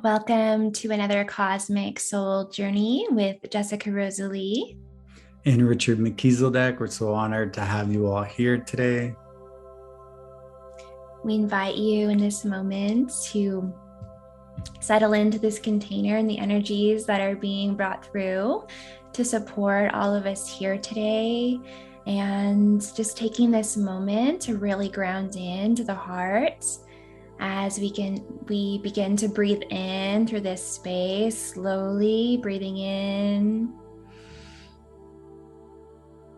Welcome to another Cosmic Soul Journey with Jessica Rosalie. And Richard McKeeseldeck. We're so honored to have you all here today. We invite you in this moment to settle into this container and the energies that are being brought through to support all of us here today. And just taking this moment to really ground into the heart as we begin to breathe in through this space, slowly breathing in.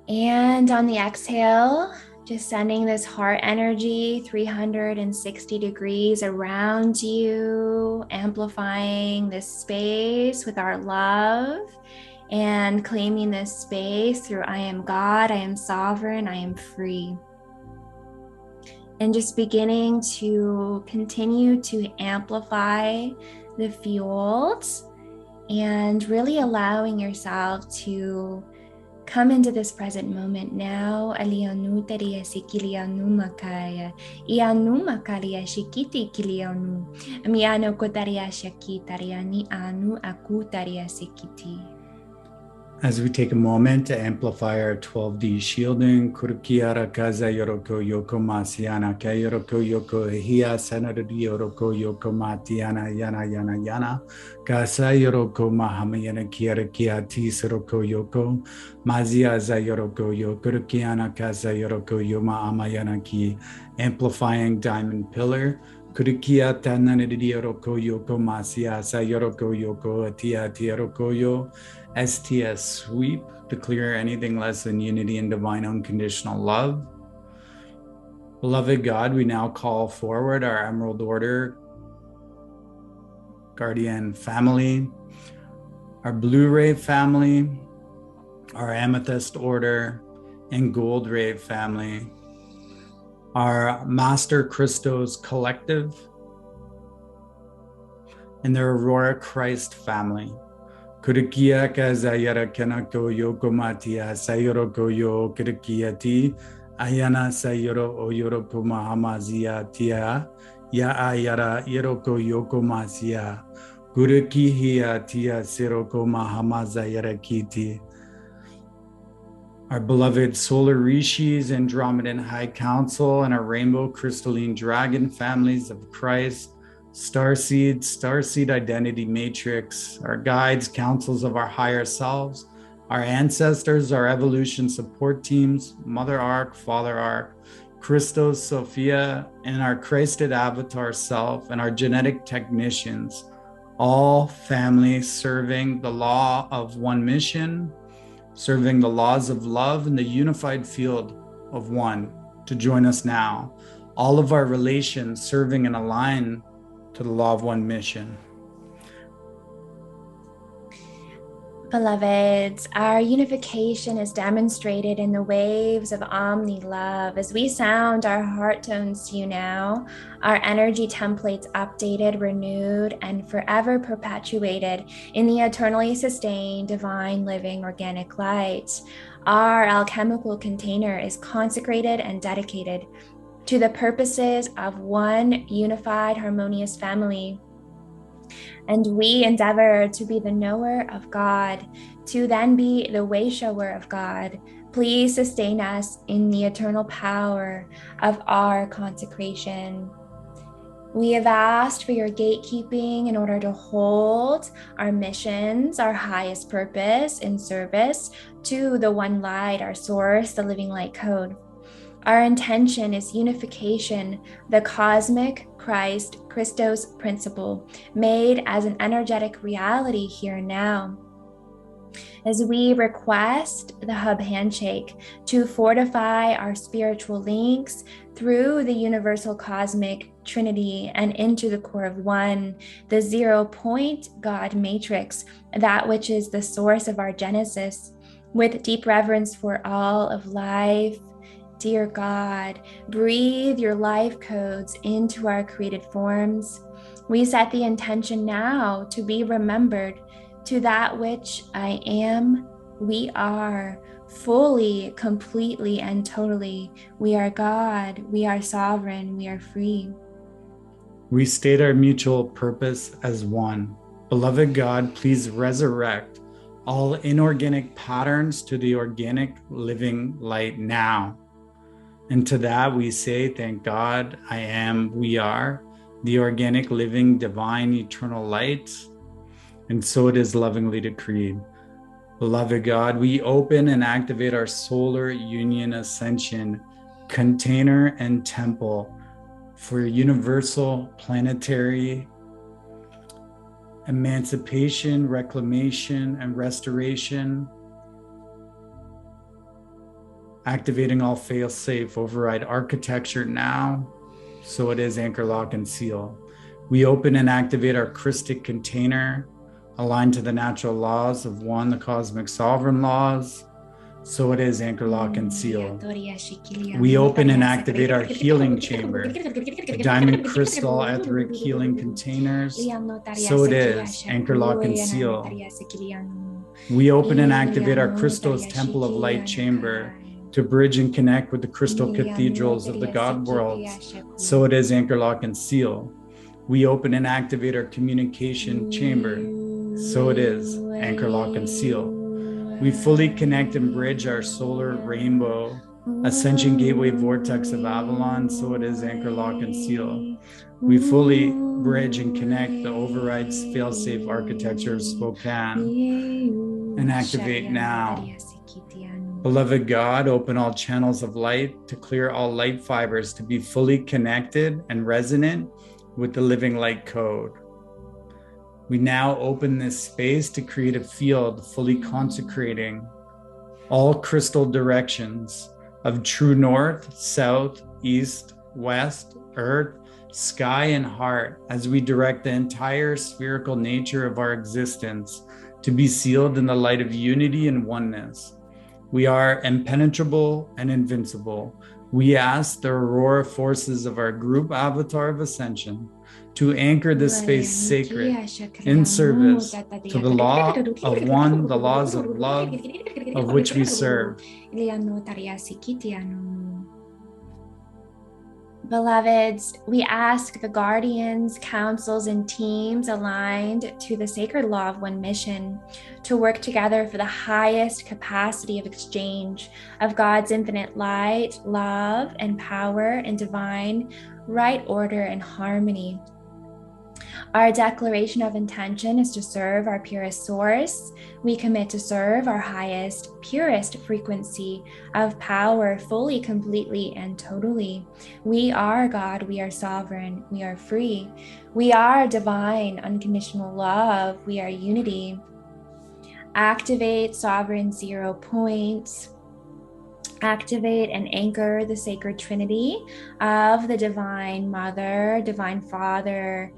And on the exhale, just sending this heart energy 360 degrees around you, amplifying this space with our love and claiming this space through I am God, I am sovereign, I am free. And just beginning to continue to amplify the fields and really allowing yourself to come into this present moment now. Alianu taria sikilianu makaya. Ianu makaria shikiti kilianu. Amiano kotaria shakitariani anu aku taria sikiti. As we take a moment to amplify our 12D shielding, Kurkiara Kaza Yoroko Yoko Masiana, Kayoroko Yoko Hia, Sanadadi Yoroko Yoko Matiana, Yana Yana Yana, Kasa Yoroko Mahamayana Kiara Kiati Soroko Yoko, Mazia Zayoroko Yoko Kiana Kaza Yoroko Yoma Amayana Ki, amplifying diamond pillar. Kurikia Tananadi Yoroko Yoko Masia, Sayoroko Yoko, Atia Tiaroko Yo. STS sweep to clear anything less than unity and divine unconditional love. Beloved God, we now call forward our Emerald Order, Guardian family, our Blue Ray family, our Amethyst Order, and Gold Ray family, our Master Christos collective, and their Aurora Christ family. Kurikia Kazayara Kanako Yoko Matia Sayoroko Yo Kurikiati Ayana Sayoro Oyoroko Mahamazia Tia Ya Ayara Yoroko Yoko Masia Kurikihia Tia Siroko Mahamazayara Kiti. Our beloved solar rishis, Andromedan High Council, and our rainbow crystalline dragon families of Christ, Starseeds, Starseed Identity Matrix, our guides, councils of our higher selves, our ancestors, our evolution support teams, Mother Ark, Father Ark, Christos, Sophia, and our Christed avatar self, and our genetic technicians, all families serving the law of one mission, serving the laws of love in the unified field of one, to join us now. All of our relations serving and aligned to the law of one mission. Beloveds, our unification is demonstrated in the waves of Omni love. As we sound our heart tones to you now, our energy templates updated, renewed, and forever perpetuated in the eternally sustained, divine, living, organic light. Our alchemical container is consecrated and dedicated to the purposes of one unified, harmonious family. And we endeavor to be the knower of God, to then be the way shower of God. Please sustain us in the eternal power of our consecration. We have asked for your gatekeeping in order to hold our missions, our highest purpose in service to the one light, our source, the living light code. Our intention is unification, the cosmic Christ, Christos principle, made as an energetic reality here and now. As we request the hub handshake to fortify our spiritual links through the universal cosmic trinity and into the core of one, the 0-point God matrix, that which is the source of our genesis, with deep reverence for all of life. Dear God, breathe your life codes into our created forms. We set the intention now to be remembered to that which I am, we are, fully, completely, and totally. We are God, we are sovereign, we are free. We state our mutual purpose as one. Beloved God, please resurrect all inorganic patterns to the organic living light now. And to that we say, thank God, I am, we are, the organic living divine eternal light. And so it is lovingly decreed. Beloved God, we open and activate our solar union ascension container and temple for universal planetary emancipation, reclamation, and restoration, activating all fail-safe override architecture now. So it is, anchor, lock, and seal. We open and activate our Christic container, aligned to the natural laws of one, the cosmic sovereign laws. So it is, anchor, lock, and seal. We open and activate our healing chamber, the diamond crystal etheric healing containers. So it is, anchor, lock, and seal. We open and activate our Christos temple of light chamber to bridge and connect with the crystal cathedrals of the God worlds. So it is, anchor, lock, and seal. We open and activate our communication chamber. So it is, anchor, lock, and seal. We fully connect and bridge our solar rainbow ascension gateway vortex of Avalon. So it is, anchor, lock, and seal. We fully bridge and connect the overrides fail-safe architecture of Spokane and activate now. Beloved God, open all channels of light to clear all light fibers to be fully connected and resonant with the living light code. We now open this space to create a field fully consecrating all crystal directions of true north, south, east, west, earth, sky, and heart as we direct the entire spherical nature of our existence to be sealed in the light of unity and oneness. We are impenetrable and invincible. We ask the aurora forces of our group avatar of ascension to anchor this space sacred in service to the law of one, the laws of love of which we serve. Beloveds, we ask the guardians, councils, and teams aligned to the sacred law of one mission to work together for the highest capacity of exchange of God's infinite light, love, and power and divine right order and harmony. Our declaration of intention is to serve our purest source. We commit to serve our highest, purest frequency of power fully, completely, and totally. We are God. We are sovereign. We are free. We are divine, unconditional love. We are unity. Activate sovereign 0 points. Activate and anchor the sacred trinity of the Divine Mother, Divine Father,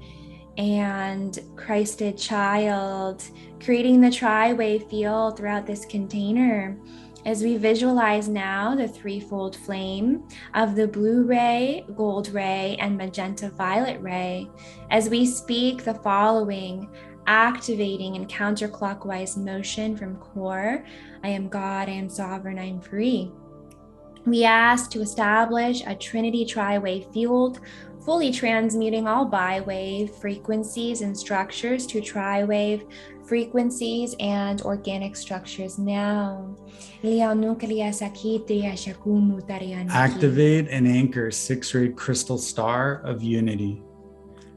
and Christed Child, creating the tri-wave field throughout this container as we visualize now the threefold flame of the blue ray, gold ray, and magenta violet ray as we speak the following, activating in counterclockwise motion from core. I am God, I am sovereign, I am free. We ask to establish a Trinity tri-wave field, fully transmuting all bi-wave frequencies and structures to tri-wave frequencies and organic structures now. Activate and anchor 6-rayed crystal star of unity.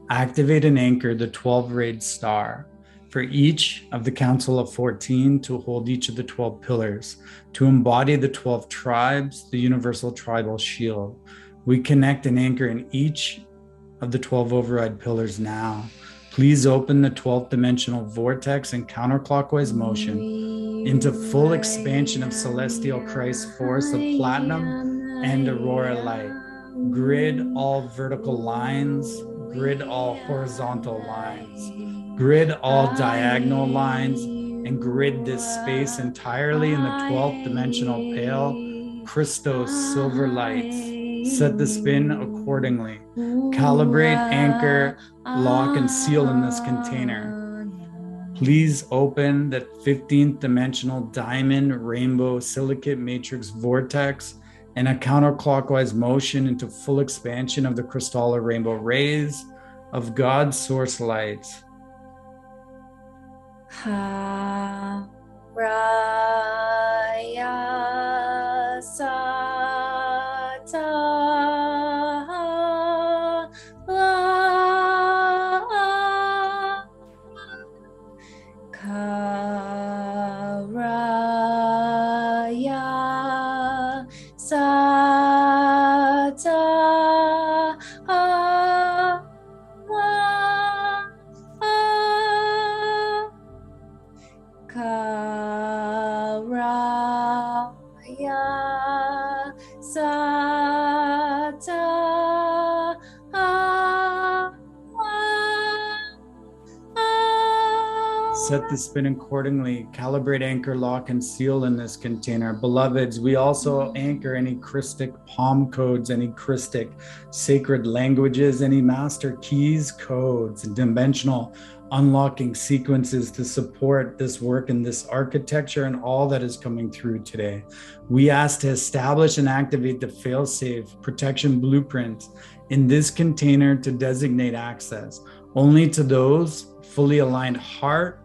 Activate and anchor the 12-rayed star for each of the Council of 14 to hold each of the 12 pillars, to embody the 12 tribes, the universal tribal shield. We connect and anchor in each of the 12 override pillars now. Please open the 12th dimensional vortex in counterclockwise motion into full expansion of celestial Christ force of platinum and aurora light. Grid all vertical lines, grid all horizontal lines, grid all diagonal lines, and grid this space entirely in the 12th dimensional pale Christos silver lights. Set the spin accordingly. Calibrate, anchor, lock, and seal in this container. Please open that 15th dimensional diamond rainbow silicate matrix vortex in a counterclockwise motion into full expansion of the crystalline rainbow rays of God's source light. Ha Raya Sata La Karaya Sata Karaya Sata Set the spin accordingly. Calibrate, anchor, lock, and seal in this container. Beloveds, we also anchor any Christic palm codes, any Christic sacred languages, any master keys, codes, and dimensional unlocking sequences to support this work and this architecture and all that is coming through today. We ask to establish and activate the fail-safe protection blueprint in this container to designate access only to those fully aligned heart,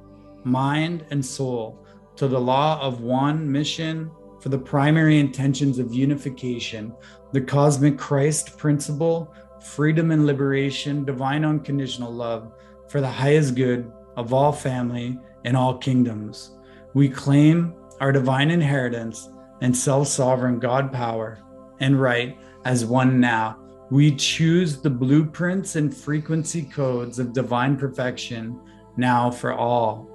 mind, and soul to the law of one mission for the primary intentions of unification, the cosmic Christ principle, freedom and liberation, divine unconditional love for the highest good of all family and all kingdoms. We claim our divine inheritance and self-sovereign God power and right as one now. We choose the blueprints and frequency codes of divine perfection now for all.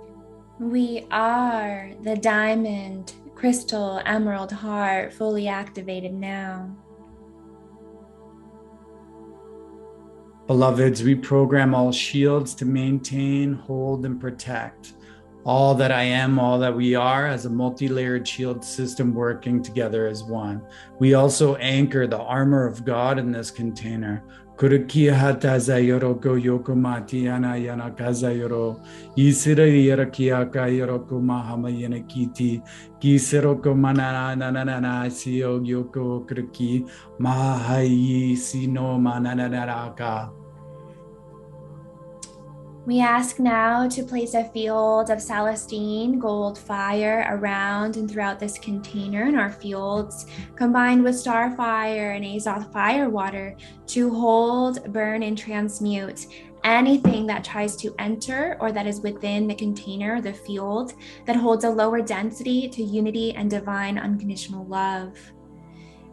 We are the diamond, crystal, emerald heart fully activated now. Beloveds, we program all shields to maintain, hold, and protect all that I am, all that we are as a multi-layered shield system working together as one. We also anchor the armor of God in this container. Kurukia hataza yoroko yokomati yana yana kaza yoro. Isira yarakiaka yoroko mahama yanakiti. Kisiroko manana nanana siyo yoko kuruki. Mahayi sino mananaraka. We ask now to place a field of Celestine gold fire around and throughout this container in our fields, combined with star fire and Azoth fire water to hold, burn, and transmute anything that tries to enter or that is within the container, the field, that holds a lower density to unity and divine unconditional love.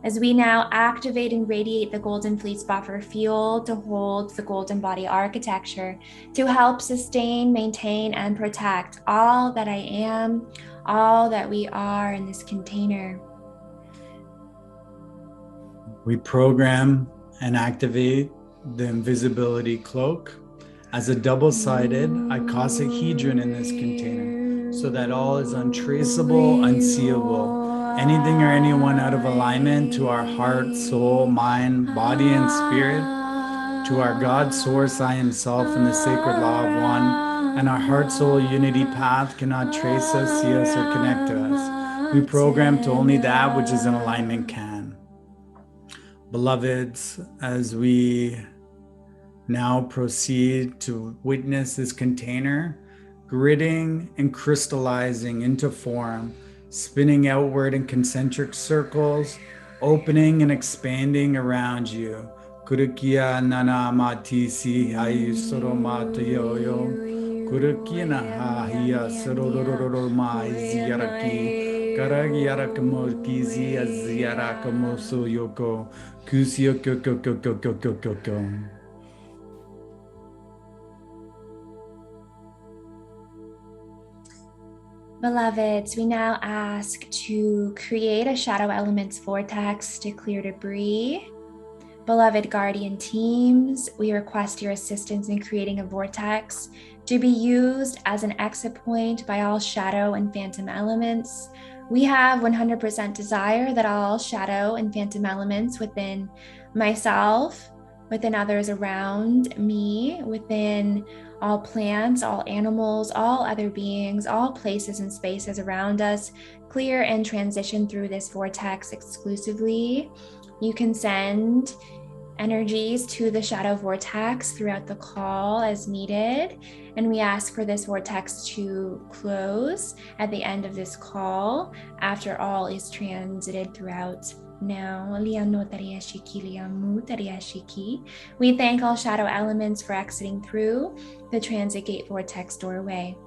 As we now activate and radiate the Golden Fleece buffer field to hold the golden body architecture, to help sustain, maintain, and protect all that I am, all that we are in this container. We program and activate the invisibility cloak as a double-sided icosahedron in this container so that all is untraceable, unseeable. Anything or anyone out of alignment to our heart, soul, mind, body, and spirit, to our God source, I am self, and the sacred law of one, and our heart soul unity path cannot trace us, see us, or connect to us. We program to only that which is in alignment can. Beloveds, as we now proceed to witness this container gridding and crystallizing into form, spinning outward in concentric circles, opening and expanding around you. Kurukia nana matisi hayi soromata yoyo. Kurukia na hahiya sorororo ma iziyaraki. Karagi yarakamo kizi aziyarakamo soyoko. Kusio kyo. Beloveds, we now ask to create a shadow elements vortex to clear debris. Beloved guardian teams, we request your assistance in creating a vortex to be used as an exit point by all shadow and phantom elements. We have 100% desire that all shadow and phantom elements within myself, within others around me, within all plants, all animals, all other beings, all places and spaces around us, clear and transition through this vortex exclusively. You can send energies to the shadow vortex throughout the call as needed. And we ask for this vortex to close at the end of this call after all is transited throughout. Now, we thank all shadow elements for exiting through the transit gate vortex doorway.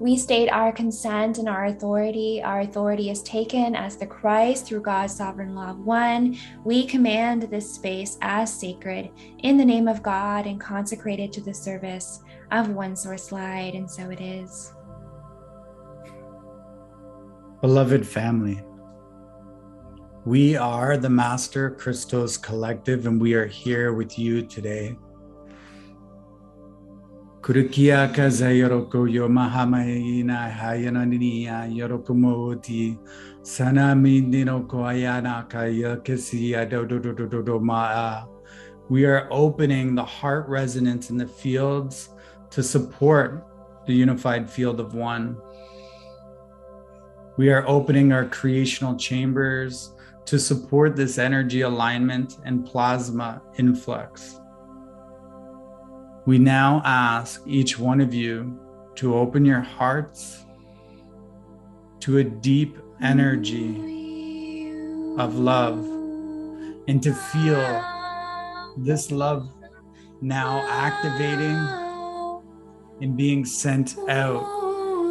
We state our consent and our authority. Our authority is taken as the Christ through God's sovereign law of one. We command this space as sacred in the name of God and consecrated to the service of one source light, and so it is. Beloved family, we are the Master Christos Collective, and we are here with you today. Kurukia kaza yoroko yo mahamaina hayananiya yorokomoti sanami ninoko ayana kaya kesiya do maa. We are opening the heart resonance in the fields to support the unified field of one. We are opening our creational chambers to support this energy alignment and plasma influx. We now ask each one of you to open your hearts to a deep energy of love and to feel this love now activating and being sent out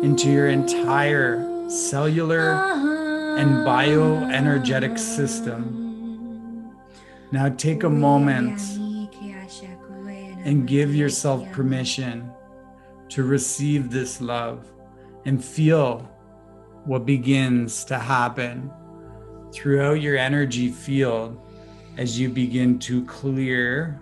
into your entire cellular and bioenergetic system. Now take a moment and give yourself permission to receive this love and feel what begins to happen throughout your energy field as you begin to clear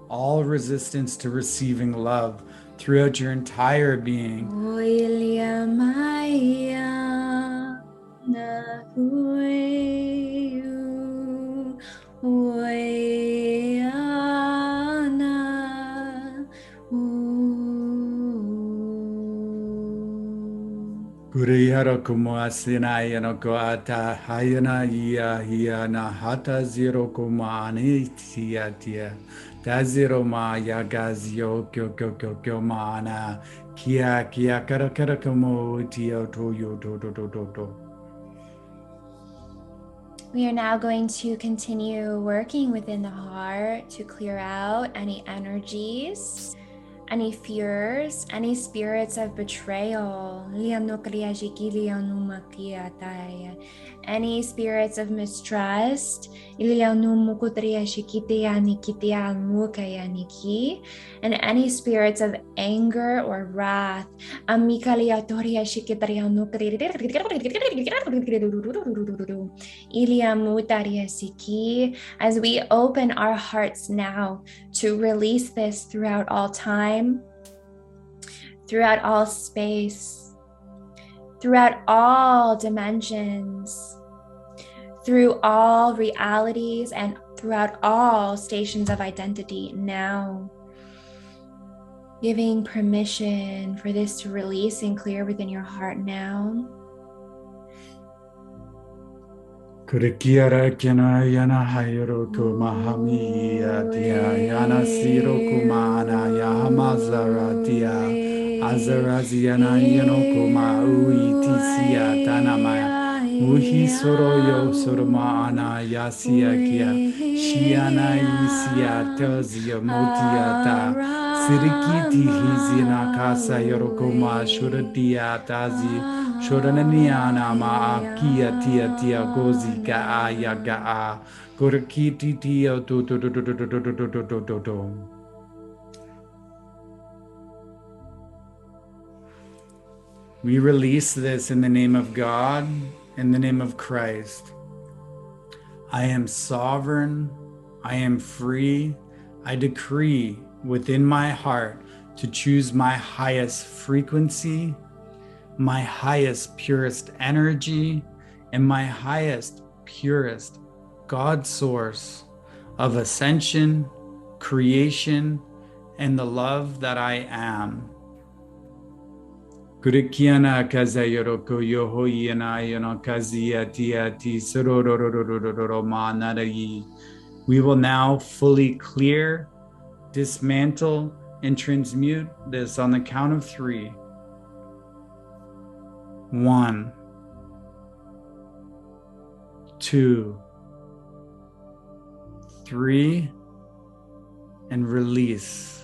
all resistance to receiving love throughout your entire being. Kuriyara kumasina yanoko ata hayana iya na hata zero kumani tiatia tazero ma yagazio kyo mana kia kara kumo tio toyo do. We are now going to continue working within the heart to clear out any energies, any fears, any spirits of betrayal, any spirits of mistrust, and any spirits of anger or wrath. As we open our hearts now to release this throughout all time, throughout all space, throughout all dimensions, through all realities, and throughout all stations of identity now. Giving permission for this to release and clear within your heart now. Kurikiara kena yana hayoro kumahami atia yana siro kumana yahamazara tia azaraziana yano kuma uitisia tanamaya muhi soroyo soroma ana yasia kia shiana isia tozia motiata sirikiti hizina kasa yorokoma shuratia tazi shorananiana ma kia tia gozi ga ya ga gorkiti tia do. We release this in the name of God, in the name of Christ. I am sovereign, I am free, I decree within my heart to choose my highest frequency, my highest, purest energy, and my highest, purest God source of ascension, creation, and the love that I am. Kurikiana kazayoroko yoho yana yana kaziati sororororororo manarayi. We will now fully clear, dismantle, and transmute this on the count of 3. 1, 2, 3, and release.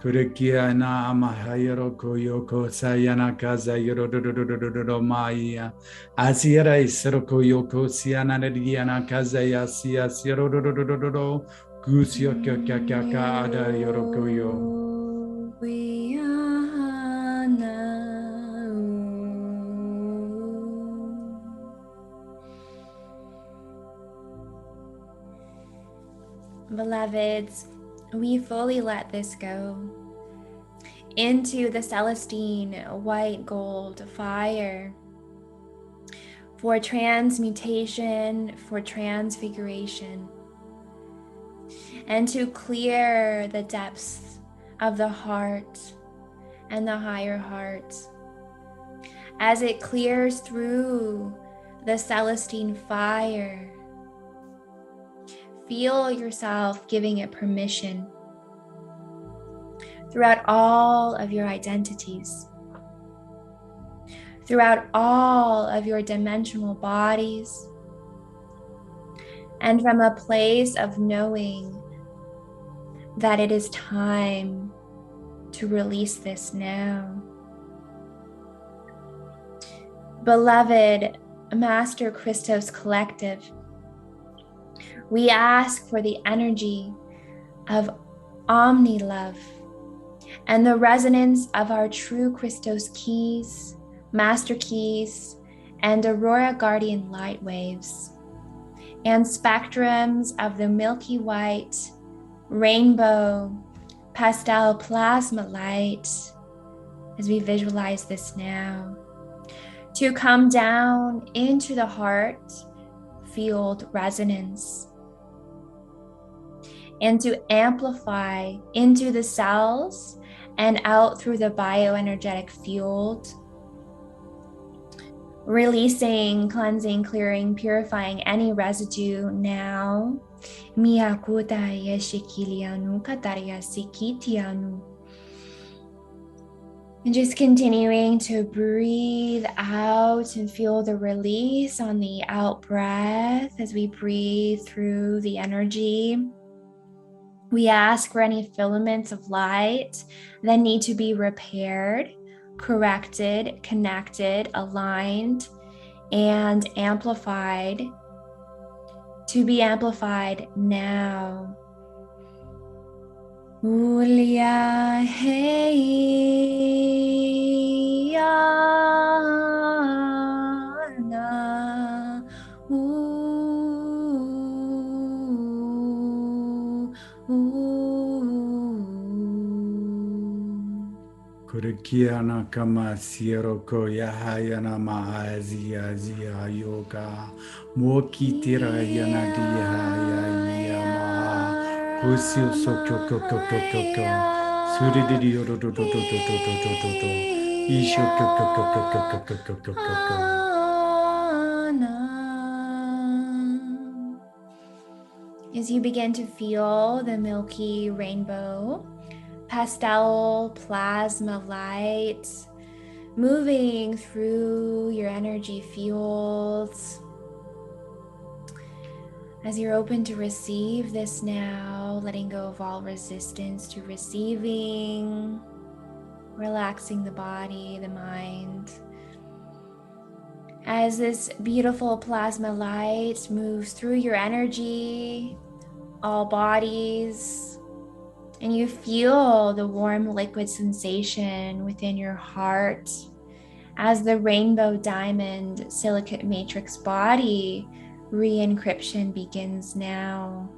Kurikia na amahayaro koyoko sayana kaza yoro maya asiera isero koyoko siana diana kaza yasia siro gusyo kakaka ada yoro koyo. Beloveds, we fully let this go into the Celestine white gold fire for transmutation, for transfiguration, and to clear the depths of the heart and the higher heart. As it clears through the Celestine fire, feel yourself giving it permission throughout all of your identities, throughout all of your dimensional bodies, and from a place of knowing that it is time to release this now. Beloved Master Christos Collective, we ask for the energy of omni-love and the resonance of our true Christos keys, master keys, and Aurora Guardian light waves, and spectrums of the milky white, rainbow, pastel plasma light, as we visualize this now, to come down into the heart field resonance, and to amplify into the cells and out through the bioenergetic field, releasing, cleansing, clearing, purifying any residue now. And just continuing to breathe out and feel the release on the out breath as we breathe through the energy. We ask for any filaments of light that need to be repaired, corrected, connected, aligned, and amplified to be amplified now. Ulia heyana Kurikiana kama sieroko yahayana maazia zia yoga mokitira yana diha yama kusil sokoko surididi isho as you begin to feel the milky rainbow, pastel plasma light moving through your energy fields. As you're open to receive this now, letting go of all resistance to receiving, relaxing the body, the mind. As this beautiful plasma light moves through your energy, all bodies, and you feel the warm liquid sensation within your heart as the rainbow diamond silicate matrix body re-encryption begins now.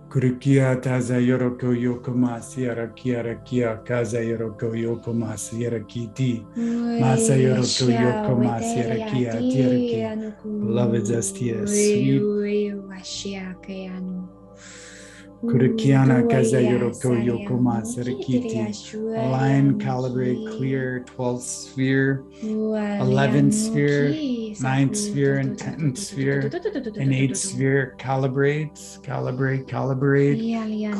Kurikia taza yoroko yokoma siara kiara kia kaza yoroko yokoma siara kiti masa yoroko yokoma siara kia tiaraki. Beloved Zestias, sweet. Kurukiana kaza yoroko yokoma sarakiti. Align, calibrate, clear, 12th sphere, 11th sphere, 9th sphere, and 10th sphere, and 8th sphere. Calibrate,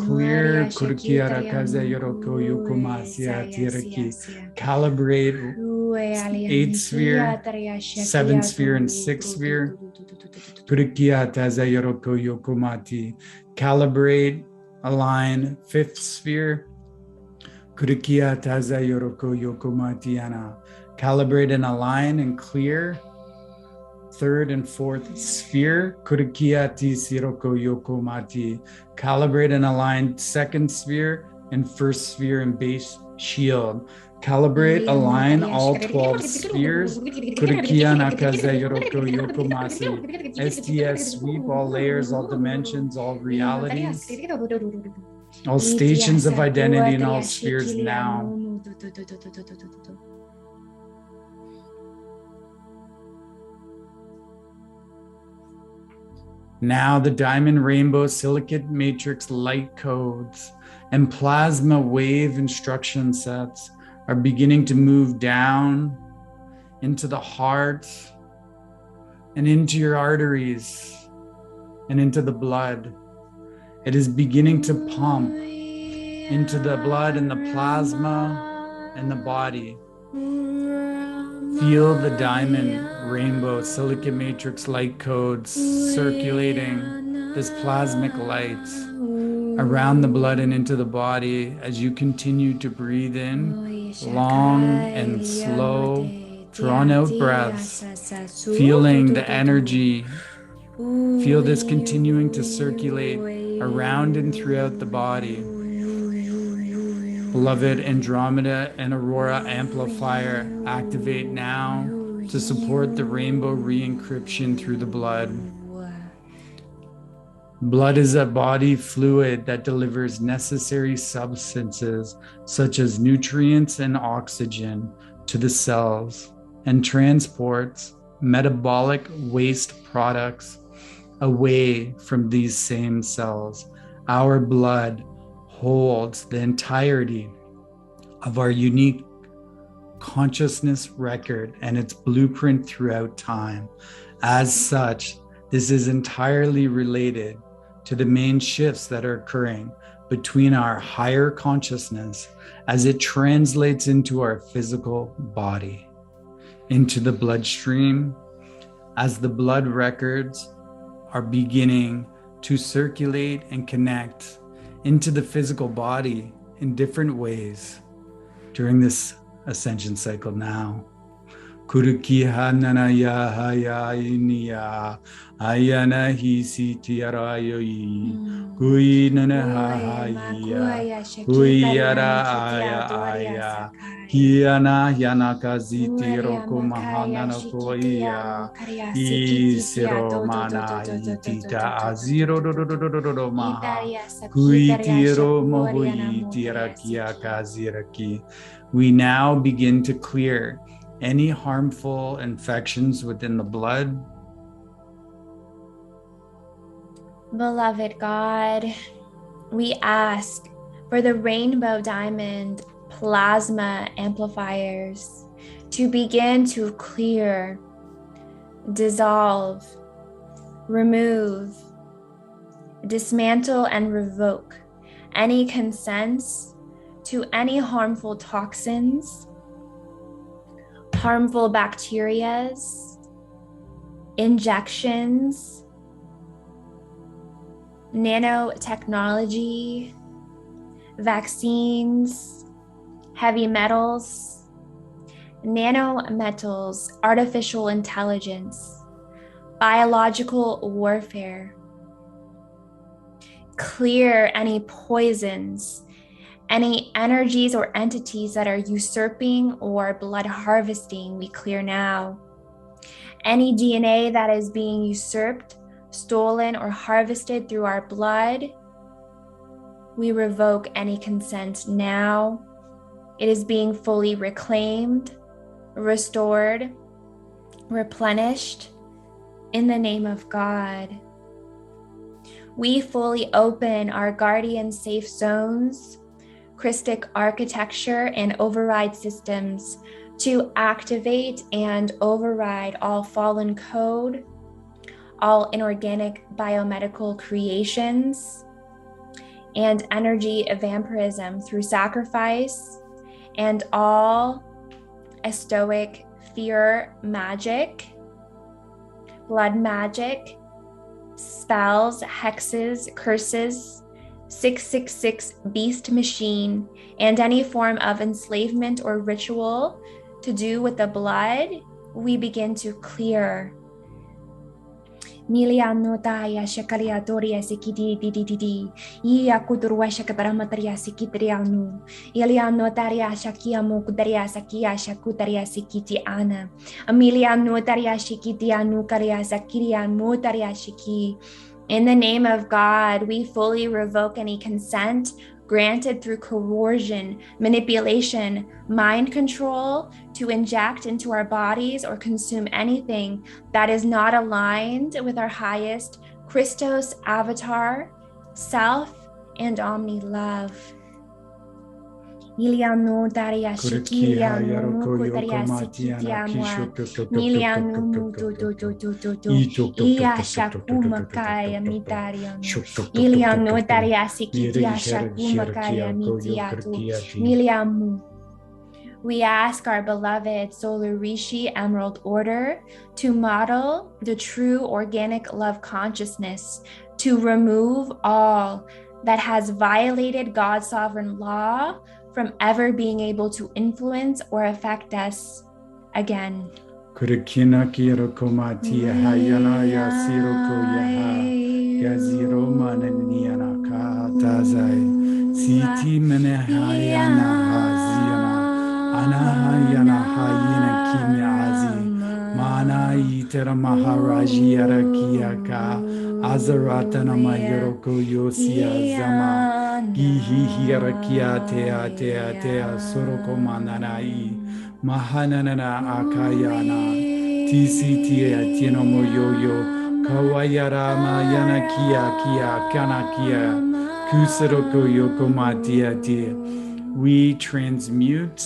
clear. Kurukiara kaza yoroko yokoma siatiraki. Calibrate, 8th sphere, 7th sphere, and 6th sphere. Kurukia taza yoroko yokomati. Calibrate, align, 5th sphere. Kurukia taza yoroko yokomatiana. Calibrate and align and clear. 3rd and 4th sphere. Kurukia ti siroko yokomati. Calibrate and align 2nd sphere and 1st sphere and base shield. Calibrate, align all 12 spheres. Kurukia nakaza yoroko yokomasi. STS, sweep all layers, all dimensions, all realities, all stations of identity, and all spheres now. Now the diamond rainbow silicate matrix light codes and plasma wave instruction sets are beginning to move down into the heart and into your arteries and into the blood. It is beginning to pump into the blood and the plasma and the body. Feel the diamond rainbow silicate matrix light codes circulating this plasmic light around the blood and into the body as you continue to breathe in long and slow, drawn out breaths, feeling the energy. Feel this continuing to circulate around and throughout the body. Beloved Andromeda and Aurora amplifier, activate now to support the rainbow re-encryption through the blood. Blood is a body fluid that delivers necessary substances such as nutrients and oxygen to the cells and transports metabolic waste products away from these same cells. Our blood holds the entirety of our unique consciousness record and its blueprint throughout time. As such, this is entirely related to the main shifts that are occurring between our higher consciousness as it translates into our physical body, into the bloodstream, as the blood records are beginning to circulate and connect into the physical body in different ways during this ascension cycle now. Kurukiha nanaya haya inia ayana hisi tiarayoyi kui nanahaya kui yara aya hiana yanakazi tiroko mahanana koia isiro mana itita aziro do maha kui tiro mohoi tirakia kaziraki. We now begin to clear any harmful infections within the blood. Beloved God, we ask for the rainbow diamond plasma amplifiers to begin to clear, dissolve, remove, dismantle, and revoke any consents to any harmful toxins, harmful bacterias, injections, nanotechnology, vaccines, heavy metals, nanometals, artificial intelligence, biological warfare. Clear any poisons, any energies or entities that are usurping or blood harvesting, we clear now. Any DNA that is being usurped, stolen, or harvested through our blood, we revoke any consent now. It is being fully reclaimed, restored, replenished in the name of God. We fully open our guardian safe zones, Christic architecture, and override systems to activate and override all fallen code, all inorganic biomedical creations, and energy vampirism through sacrifice, and all estoic fear magic, blood magic, spells, hexes, curses, 666 beast machine, and any form of enslavement or ritual to do with the blood, we begin to clear. Miliano taya shakariatoria sikidi dididi, ia kuturwa shakabaramateria sikitrianu, iliano taria shakiamu kudaria sakia shakutaria sikiti ana, Emiliano taria shikitianu karia sakirianu taria shiki. In the name of God, we fully revoke any consent granted through coercion, manipulation, mind control to inject into our bodies or consume anything that is not aligned with our highest Christos avatar, self, and omni love. Iliano daria shikiriano kotaria sikitiamwa miliano ia shakumakaya mitariano iliano daria sikitia shakumakaya mitiatu miliamu. We ask our beloved Solar Rishi Emerald Order to model the true organic love consciousness, to remove all that has violated God's sovereign law from ever being able to influence or affect us again. Kurikina kiro komati hayana ya siro koyaha yaziro mananiana ka tazai siti mene hayana haziana ana hayana hayina kimyazi mana itera maharaji arakiyaka azaratana mayuroko yosia zama gihi hirakia tea soroko mananai mahanana akayana TCT tinomo yoyo kawayara mayana kia kanakia kusaroko yokomatia dia. We transmute,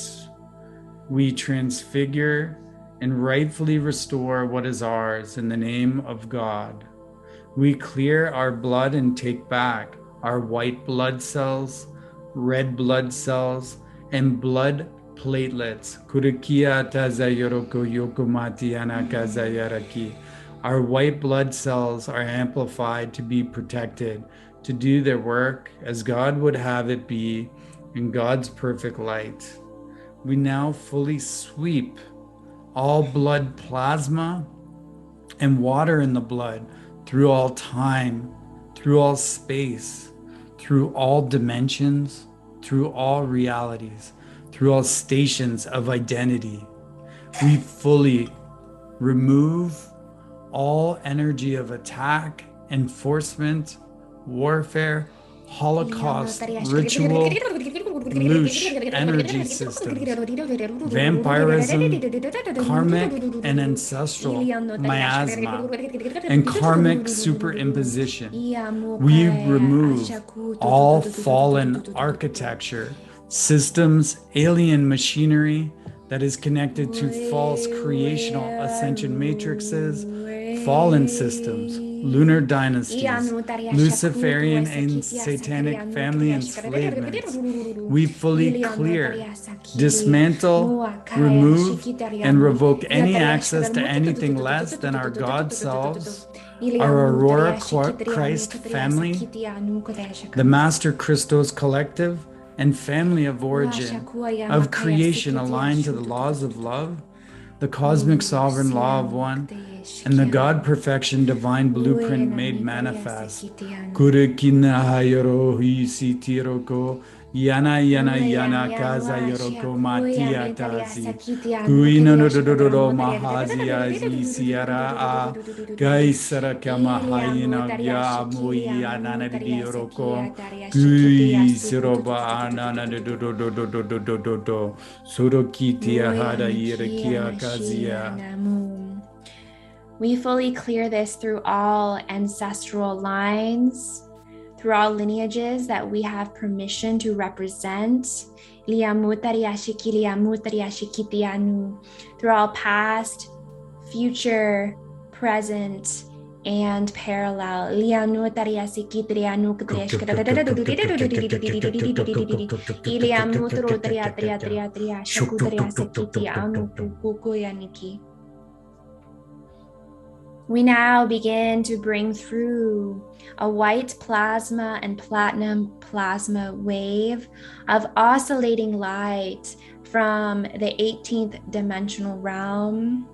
we transfigure, and rightfully restore what is ours in the name of God. We clear our blood and take back our white blood cells, red blood cells, and blood platelets. Kurikia tazayoroko yokomati anakazayaraki. Our white blood cells are amplified to be protected, to do their work as God would have it be in God's perfect light. We now fully sweep all blood plasma and water in the blood through all time, through all space, through all dimensions, through all realities, through all stations of identity. We fully remove all energy of attack, enforcement, warfare, Holocaust, ritual, loosh, energy systems, vampirism, karmic and ancestral miasma, and karmic superimposition. We remove all fallen architecture, systems, alien machinery that is connected to false creational ascension matrices, fallen systems, lunar dynasties, Luciferian and satanic family enslavements. We fully clear, dismantle, remove, and revoke any access to anything less than our God selves, our Aurora Christ family, the Master Christos collective, and family of origin, of creation aligned to the laws of love, the cosmic sovereign law of one, and the God perfection divine blueprint made manifest. Kurikina hayoro hisitiroko yana kaza yoroko matia tazi kuino no dodo mahazia zisiara a gaisara kama hayina ya mui anana yoroko kui siroba anana do surokitia hada irakia kazia. We fully clear this through all ancestral lines, through all lineages that we have permission to represent. Through all past, future, present, and parallel. We now begin to bring through a white plasma and platinum plasma wave of oscillating light from the 18th dimensional realm.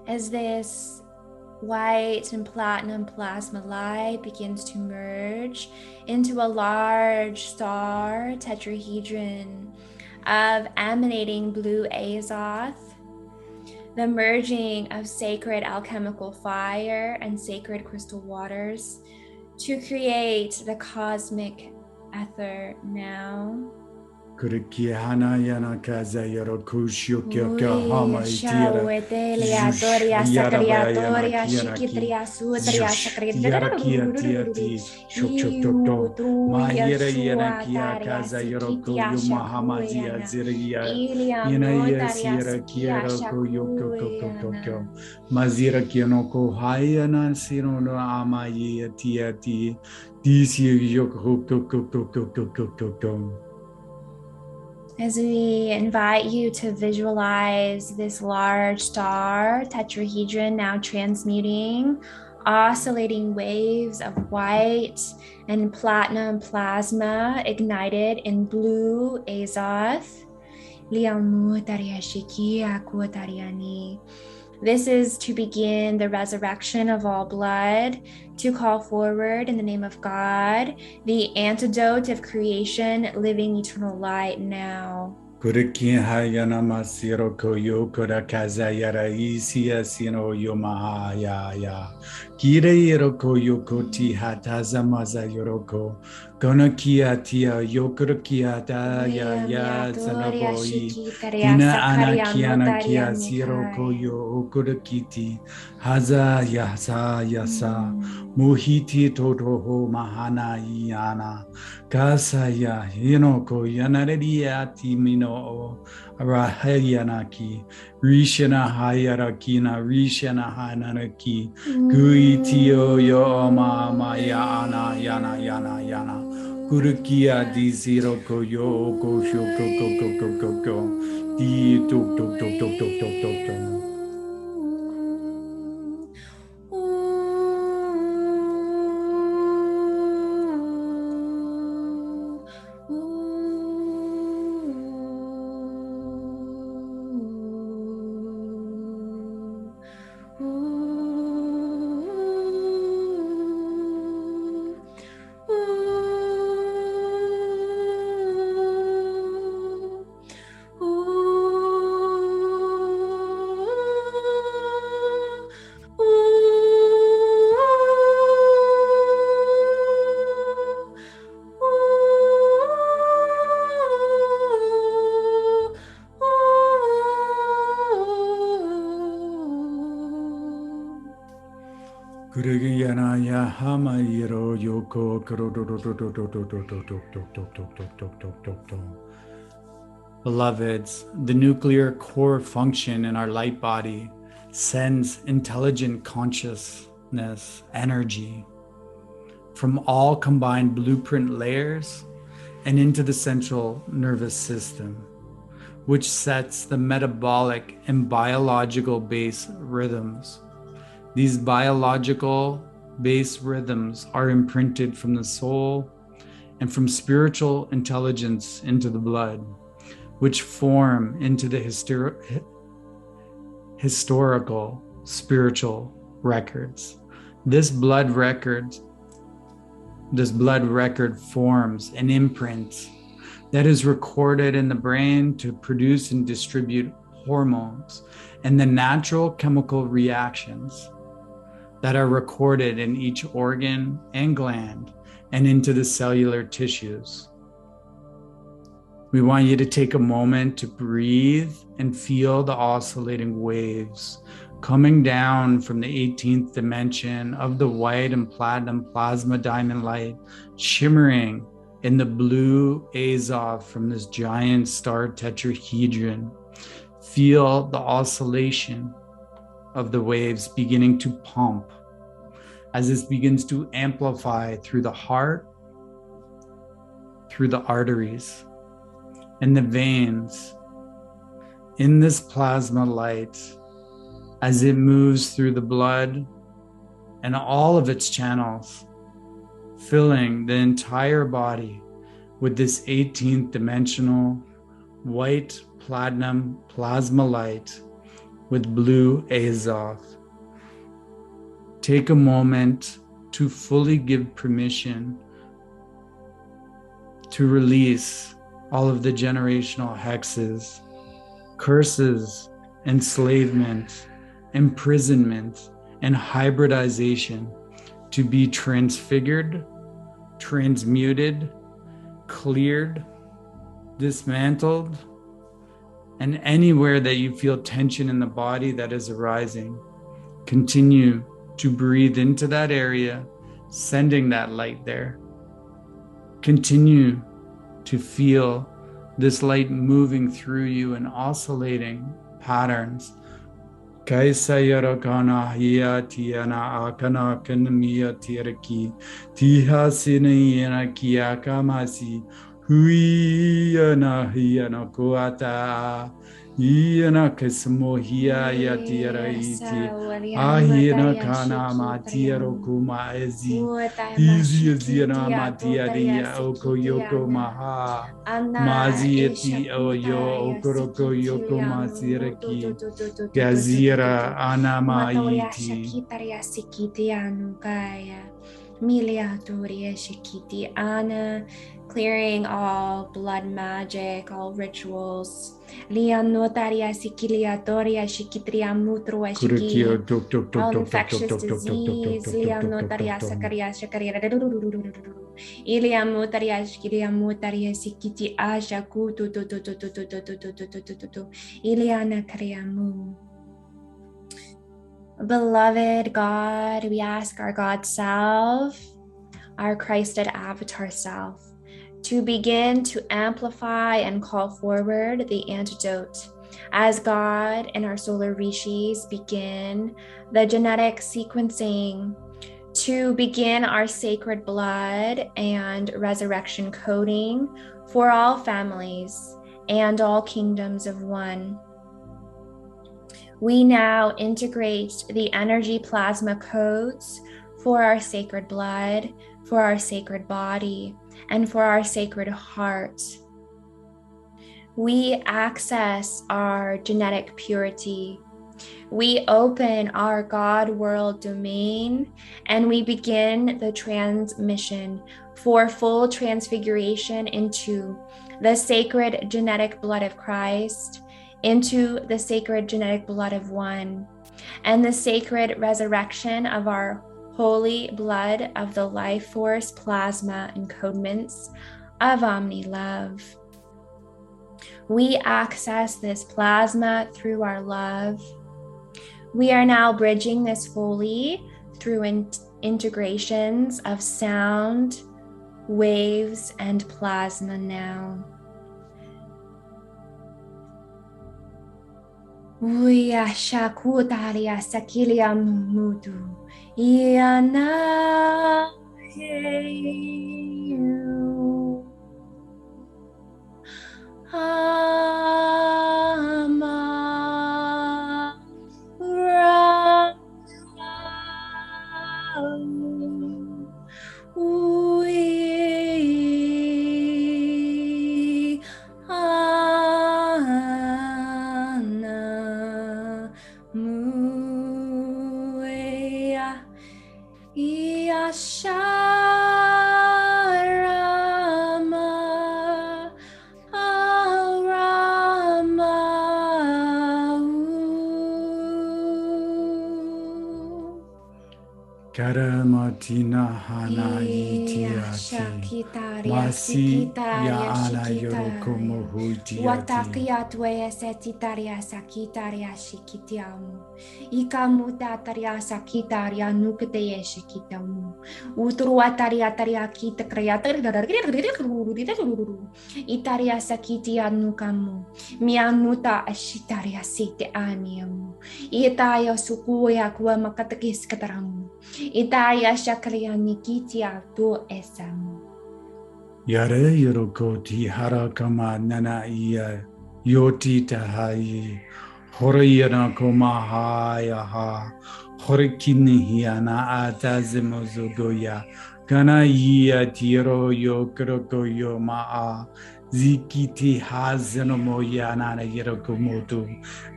As this white and platinum plasma light begins to merge into a large star tetrahedron of emanating blue azoth, the merging of sacred alchemical fire and sacred crystal waters to create the cosmic ether now. Kurikihana yana kaza yoro kushyo kyo hama itira yarabaya shikitria sutria sakriati shokchokto mahira yana kia kaza yoro kuyo mahamazia ziria yana yasira kiero kuyo kyo mazira kiano ko hayana sino no amayi atiati disi yoko kyo. As we invite you to visualize this large star tetrahedron now transmuting, oscillating waves of white and platinum plasma ignited in blue azoth. This is to begin the resurrection of all blood, to call forward in the name of God, the antidote of creation, living eternal light now. Kurikin hayana masiro koyo kurakaza yara isia sino yomaha ya kire yoroko yokoti hataza maza yoroko gona kia tia yokurukia da ya zanaboi ina anakiana kia siro koyo okurukiti haza yasa muhiti totoho mahana iana kasa ya hinoko yanaredia timino Rahayanaki, Rishana Hayarakina, Rishana Hanaraki, Guitio Yoma Mayana Yana, Kurukia di zero koyo, go shoko, di tok. Beloveds, the nuclear core function in our light body sends intelligent consciousness energy from all combined blueprint layers and into the central nervous system, which sets the metabolic and biological base rhythms These biological base rhythms are imprinted from the soul and from spiritual intelligence into the blood, which form into the historical spiritual records. This blood record forms an imprint that is recorded in the brain to produce and distribute hormones and the natural chemical reactions that are recorded in each organ and gland and into the cellular tissues. We want you to take a moment to breathe and feel the oscillating waves coming down from the 18th dimension of the white and platinum plasma diamond light, shimmering in the blue Azov from this giant star tetrahedron. Feel the oscillation of the waves beginning to pump as this begins to amplify through the heart, through the arteries, and the veins in this plasma light as it moves through the blood and all of its channels, filling the entire body with this 18th dimensional white platinum plasma light with blue Azov. Take a moment to fully give permission to release all of the generational hexes, curses, enslavement, imprisonment, and hybridization to be transfigured, transmuted, cleared, dismantled, and anywhere that you feel tension in the body that is arising, continue to breathe into that area, sending that light there. Continue to feel this light moving through you in oscillating patterns. Kaisa kana hiya tiana akana kanamiya tiraki tiha sinayana kia kamasi huiana hiana kuata hiana kesmohia ya tiraiti ahina kana matiaro kuma ezi Easy matia oko yoko maha mazi eti oyo okoroko yoko masiraki gazira anamaiti. Miliatoria Shikiti Ana, clearing all blood magic, all rituals. Lianotaria Sikiliatoria Shikitria Mutrua Shiki, all infectious disease. Lianotaria Sakaria Shakaria, Iliamutaria Shikilia Mutaria Sikiti Asha Kutu, Iliana Kariamu. Beloved God, we ask our God self, our Christed avatar self, to begin to amplify and call forward the antidote as God and our solar rishis begin the genetic sequencing to begin our sacred blood and resurrection coding for all families and all kingdoms of one. We now integrate the energy plasma codes for our sacred blood, for our sacred body, and for our sacred heart. We access our genetic purity. We open our God world domain and we begin the transmission for full transfiguration into the sacred genetic blood of Christ, into the sacred genetic blood of one, and the sacred resurrection of our holy blood of the life force plasma encodements of Omni Love. We access this plasma through our love. We are now bridging this fully through integrations of sound, waves, and plasma now. Uya shakutaria sakilia mutu iana ama Karamatina hana yitiati. Masi ya ana yoroko mohuitiati. Watakia setitaria sakitaria shikitiamu. Ikamuta taria sakitaria nukete shikitamu. Utruataria taria kita kreator. Itaria sakitia nukamu. Mianuta ashitaria site aniamu. Itaya sukuya kwa makatakis kataramu. Itaya shakria nikitia tu esamu. Yare yorokoti harakama nana iya yoti tahai horiyana komahaya ha horikini hiana atazimuzugoya kana iya tiro yo kroko yo maa zikiti hazanomo yana yorokomoto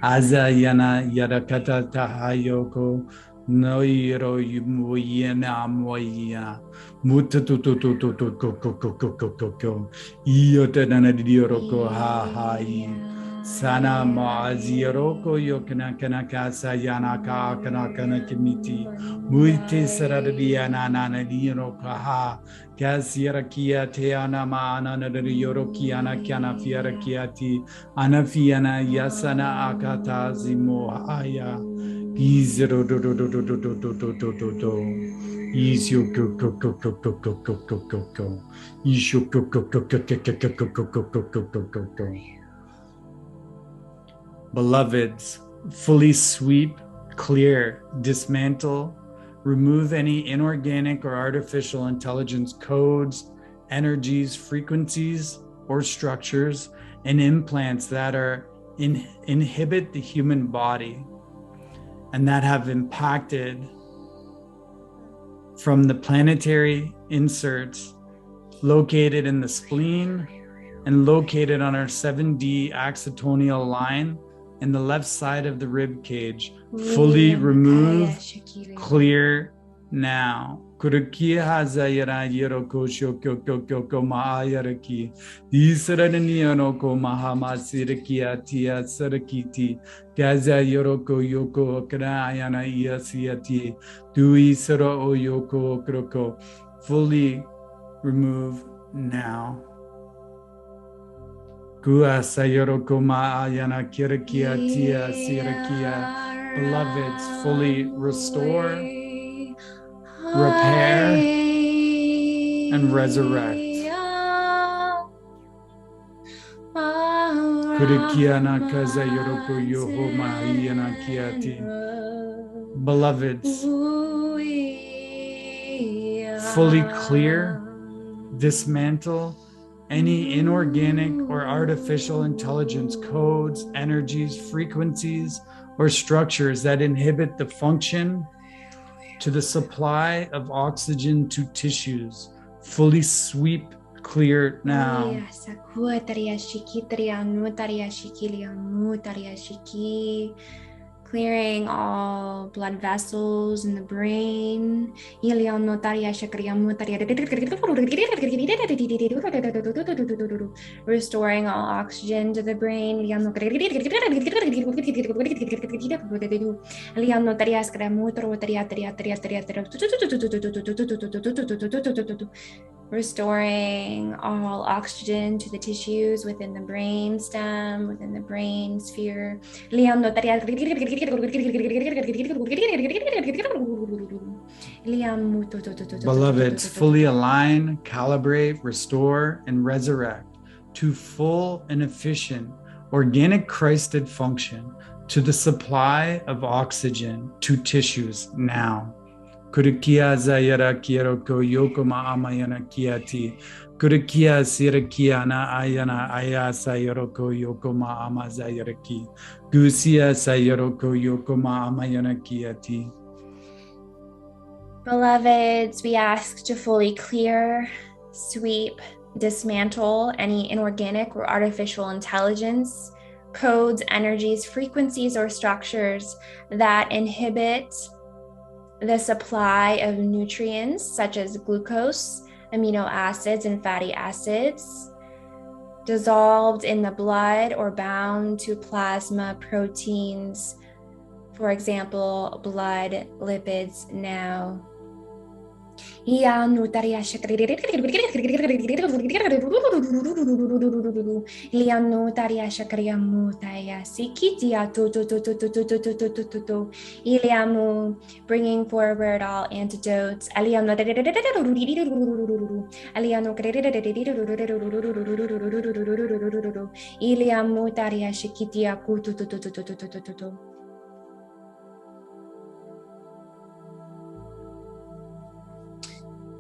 azayana yarakata tahayoko no yoro yuyena moya Mutututututututututututututu. Iotanana dioroko ha hai. Sana maazioroko yokana kana kasa yana ka kana kana kimiti. Muite saradiana nana dioroko ha. Kasiera kia te ana maana na dioroko ana kana fiera kiati. Anafiana yasana akata zimo haya. Gizero do do do do do do do do do do do. Isho go go go go go go go go go go. Isho go go go go go go go go go go go go go go go. Beloveds, fully sweep, clear, dismantle, remove any inorganic or artificial intelligence codes, energies, frequencies, or structures and implants that are inhibit the human body and that have impacted from the planetary inserts located in the spleen and located on our 7D axonal line in the left side of the rib cage. Fully remove, clear now. Kurukia hazayara yeroko shoko maayaraki. Disaranianoko mahamasirakia tia sarakiti. Gaza yoroko yoko kanayana iasiati. Dui sara oyoko kroko. Fully remove now. Gua sayoroko maayana kirakia tia sirakia. Beloveds, fully restore, repair, and resurrect. Kurikiana kaza yoroko yoho mahiyana kiati. Beloveds, fully clear, dismantle any inorganic or artificial intelligence codes, energies, frequencies, or structures that inhibit the function to the supply of oxygen to tissues. Fully sweep clear now. Clearing all blood vessels in the brain. Restoring all oxygen to the brain. Restoring all oxygen to the tissues within the brain stem, within the brain sphere. Beloveds, fully align, calibrate, restore, and resurrect to full and efficient organic Christed function to the supply of oxygen to tissues now. Kurikia zayara kieroko yokoma amayana kiati. Kurikia sirakia na ayana ayasa yoroko yokoma amazayaraki. Gusia sayoroko yokoma amayana kiati. Beloveds, we ask to fully clear, sweep, dismantle any inorganic or artificial intelligence, codes, energies, frequencies, or structures that inhibit the supply of nutrients such as glucose, amino acids, and fatty acids dissolved in the blood or bound to plasma proteins, for example, blood lipids now. Lianu taria shakari Lianu taria shakariamu taya sikitia to Iliamu bringing forward all antidotes Alianu Alianu Iliamu taria shikitia kutu.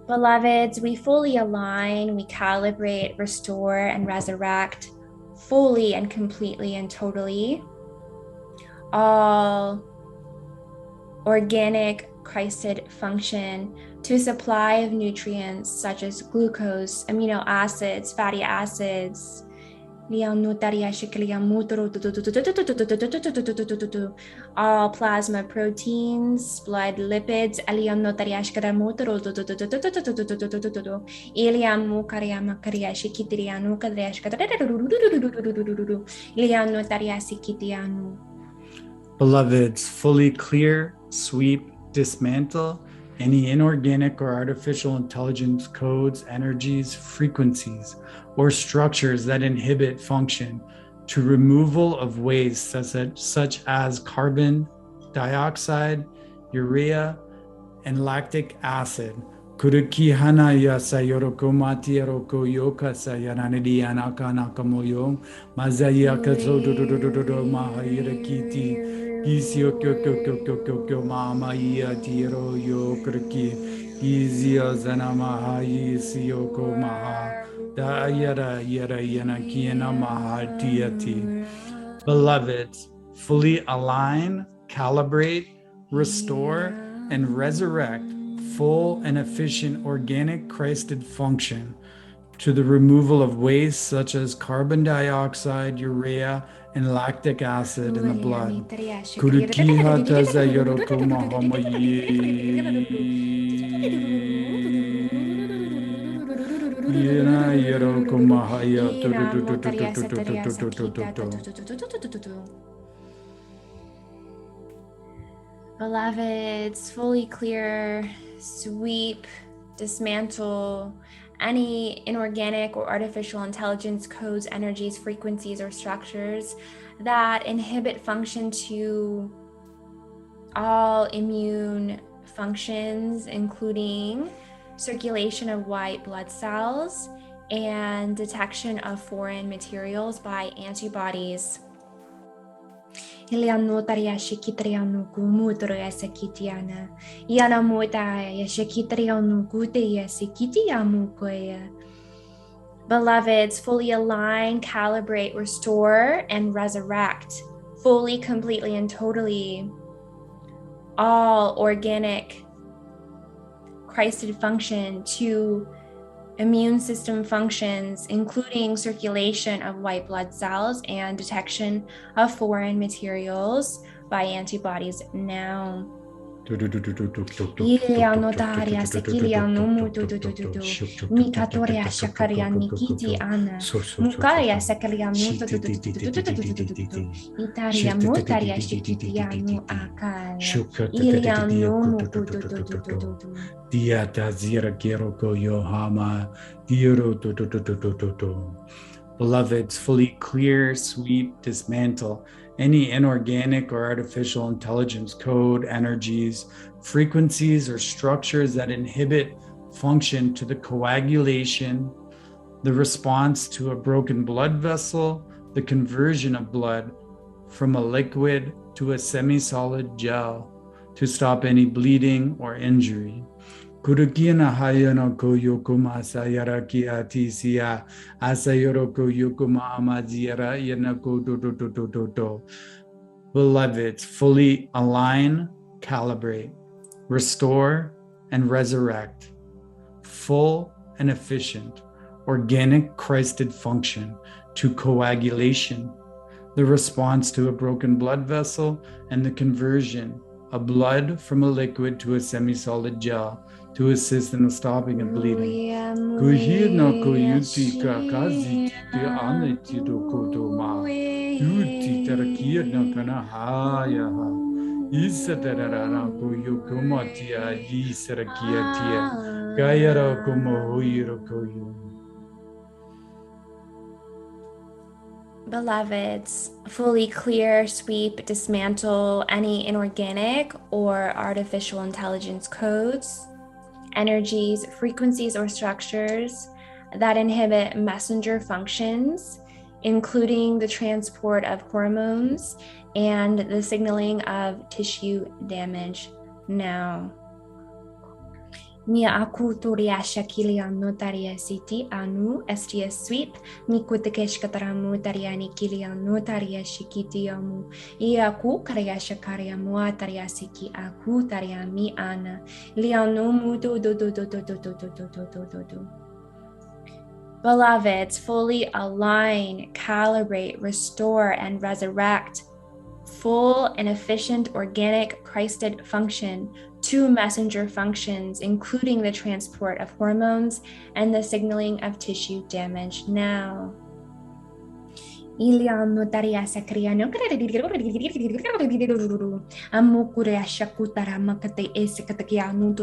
Beloveds, we fully align, we calibrate, restore, and resurrect fully and completely and totally all organic Christed function to supply of nutrients such as glucose, amino acids, fatty acids, all plasma proteins, blood lipids, Beloveds, fully clear, sweep, dismantle any inorganic or artificial intelligence codes, energies, frequencies, or structures that inhibit function to removal of waste such as carbon dioxide, urea, and lactic acid. Kuruki hana ya sayoroko mati roko yoka sayananidi anaka nakamoyo mazaya kazo do mahayira kiti gisio kyo mama ya tiro yo kuruki gizio zanama hayi siyoko maha da yara yana kiena maha tiati. Beloveds, fully align, calibrate, restore, and resurrect full and efficient organic Christed function to the removal of waste such as carbon dioxide, urea, and lactic acid in the blood. Beloveds, fully clear, sweep, dismantle any inorganic or artificial intelligence codes, energies, frequencies, or structures that inhibit function to all immune functions, including circulation of white blood cells and detection of foreign materials by antibodies. Ilianu taria shikitrianu kumutro yasekitiana. Yana muta yashikitrianu gute yasikitiamu koya. Beloveds, fully align, calibrate, restore, and resurrect fully, completely, and totally all organic Christed function to immune system functions, including circulation of white blood cells and detection of foreign materials by antibodies now. Ilianotaria sekilianu mututututu mikatoria shakaria nikiti ana mukaya sekilianu tututututututututu itaria mutaria shikitianu akaya ilianu mututututututu Diata zira geroko yohama dioro to. Beloveds, fully clear, sweep, dismantle any inorganic or artificial intelligence code, energies, frequencies, or structures that inhibit function to the coagulation, the response to a broken blood vessel, the conversion of blood from a liquid to a semi-solid gel to stop any bleeding or injury. Kurukina hayano koyokuma sayaraki atisia asayoroko yokuma amaziara yanako do. Beloveds, fully align, calibrate, restore, and resurrect full and efficient organic Christed function to coagulation, the response to a broken blood vessel, and the conversion of blood from a liquid to a semi-solid gel to assist in the stopping of bleeding. Kuhina kuyuti kakazi te aneti do kodoma. Uti terakia na kana haya ha. Isadarara koyo komatia yisarakiatia. Gayara komohoyiro koyo. Beloveds, fully clear, sweep, dismantle any inorganic or artificial intelligence codes, energies, frequencies, or structures that inhibit messenger functions, including the transport of hormones and the signaling of tissue damage now. Mia aku toriasha kiliano taria siti anu STS sweep nikutikesh kataramu tariani kiliano taria shikitiamu iaku kariasha kariamu taria siki aku tariami ana liano mudo do do do do do do do do do do do do. Beloveds, fully align, calibrate, restore, and resurrect full and efficient organic Christed function to messenger functions, including the transport of hormones and the signaling of tissue damage now. Iliano taria sacriano amukurea shakutara makate esekatakianu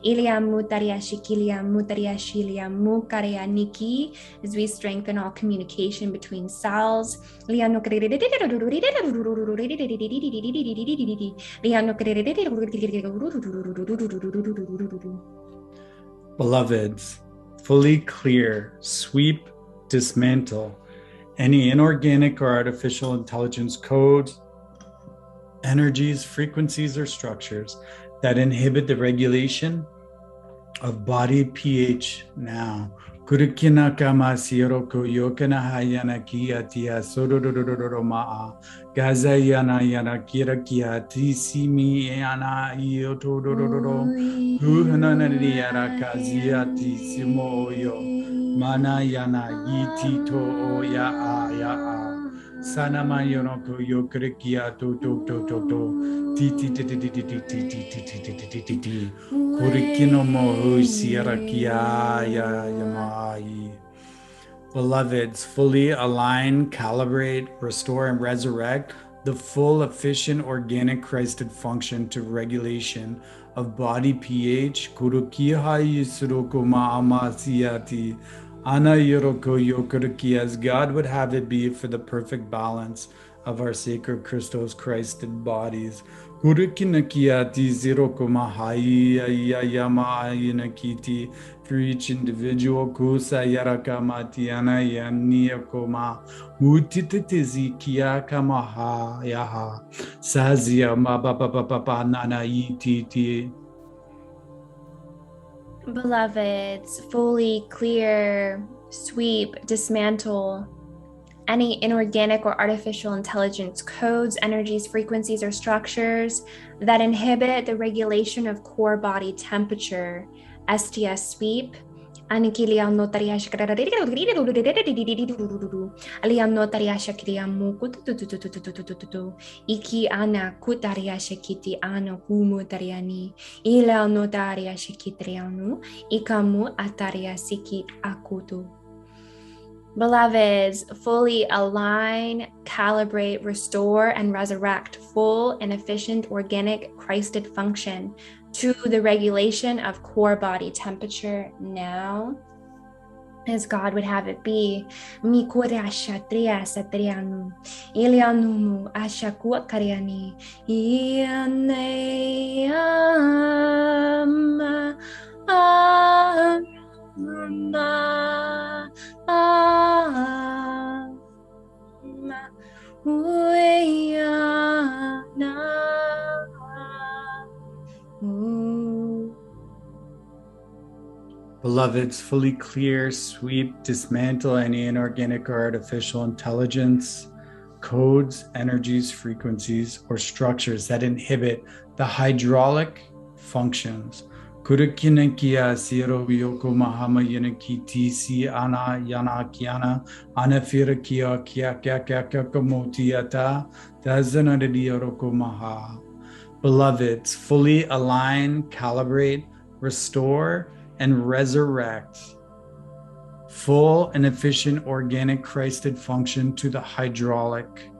iliamu taria shikilia mutaria shilia mukaria niki as we strengthen all communication between cells. Liano Beloveds, fully clear, sweep, dismantle any inorganic or artificial intelligence codes, energies, frequencies, or structures that inhibit the regulation of body pH now. Kurikina kama siroko yokana hayana kia tia sododododoro maa gaza yana yana kira kia tisimi yana iotododoro guhanana yana kazia tisimo oyo mana yana yiti to oya a ya a sanama yonoko yokrikia to ti ti ti ti ti ti ti ti ti ti ti ti ti kurikino mo sierra kia ya yamai. Beloveds, fully align, calibrate, restore, and resurrect the full, efficient, organic Christed function to regulation of body pH. Kurukiha yisuruko ma'amasiati ana yoroko yokuruki, as God would have it be, for the perfect balance of our sacred Christos Christed bodies. Kurikinakiati ziroko mahai ayayama ayinakiti. For each individual, kusa yaraka matiana yaniakoma mutititizi kiaka maha yaha sazia mababa nana ititi. Beloveds, fully clear, sweep, dismantle any inorganic or artificial intelligence codes, energies, frequencies, or structures that inhibit the regulation of core body temperature. STS sweep. Anikilian notaria alian notaria shakriamu iki ana kutaria shakiti ano kumu tariani ila notaria shakitrianu ikamu ataria siki akutu. Beloveds, fully align, calibrate, restore, and resurrect full and efficient organic Christed function to the regulation of core body temperature now, as God would have it be. Mikure ashatria satrianu, ilianumu ashakua kariani, ianeyama Beloveds, fully clear, sweep, dismantle any inorganic or artificial intelligence, codes, energies, frequencies, or structures that inhibit the hydraulic functions. Kurikinakia siro yoko mahama yanakiti si ana yana kiana anafira kia kia kia kia kia kamotiata dazanadioroko maha. Beloveds, fully align, calibrate, restore, and resurrect full and efficient organic Christed function to the hydraulic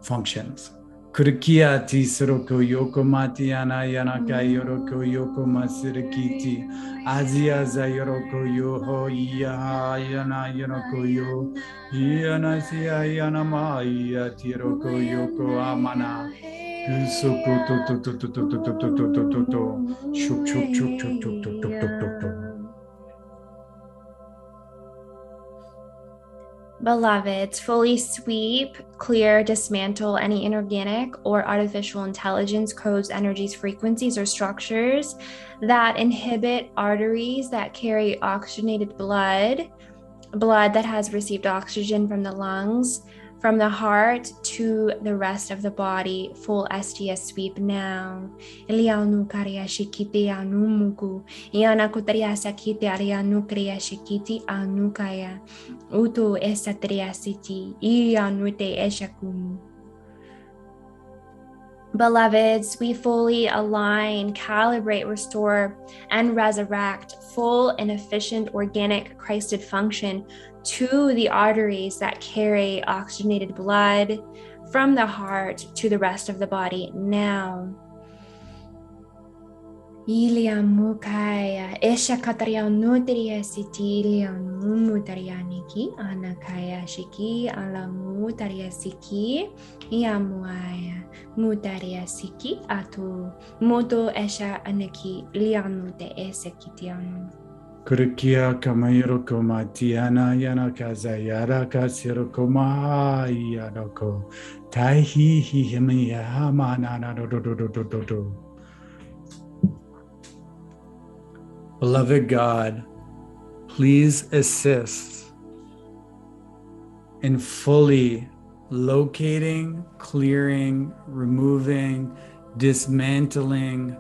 functions. Kurikia ti soroko yoko matiana yanaka yoroko yoko masirikiti azia zayoroko yoho yaha yana yoroko yo yana sia yana maya tiroko yoko amana kusoko to shuk shuk shuk shuk shuk shuk shuk shuk shuk. Beloveds, fully sweep, clear, dismantle any inorganic or artificial intelligence, codes, energies, frequencies, or structures that inhibit arteries that carry oxygenated blood that has received oxygen from the lungs, from the heart to the rest of the body. Full STS sweep now. Ilianu karia shikiti anu muku. Iana kutaria sakiti arianu kriya shikiti anu kaya. Utu esatria siti. Ianu te eshakumu. Beloveds, we fully align, calibrate, restore, and resurrect full and efficient organic Christed function to the arteries that carry oxygenated blood from the heart to the rest of the body now. Iliamukaya esha kataria nutria sitilia numutarianiki anakaya shiki alamutaria siki iamuaya mutaria siki atu moto esha anaki lianute esekitianu. Kurikia kamayuroko matiana yanaka zayara kasiroko mahayanoko taihi hihimiya hamanana do. Beloved God, please assist in fully locating, clearing, removing, dismantling,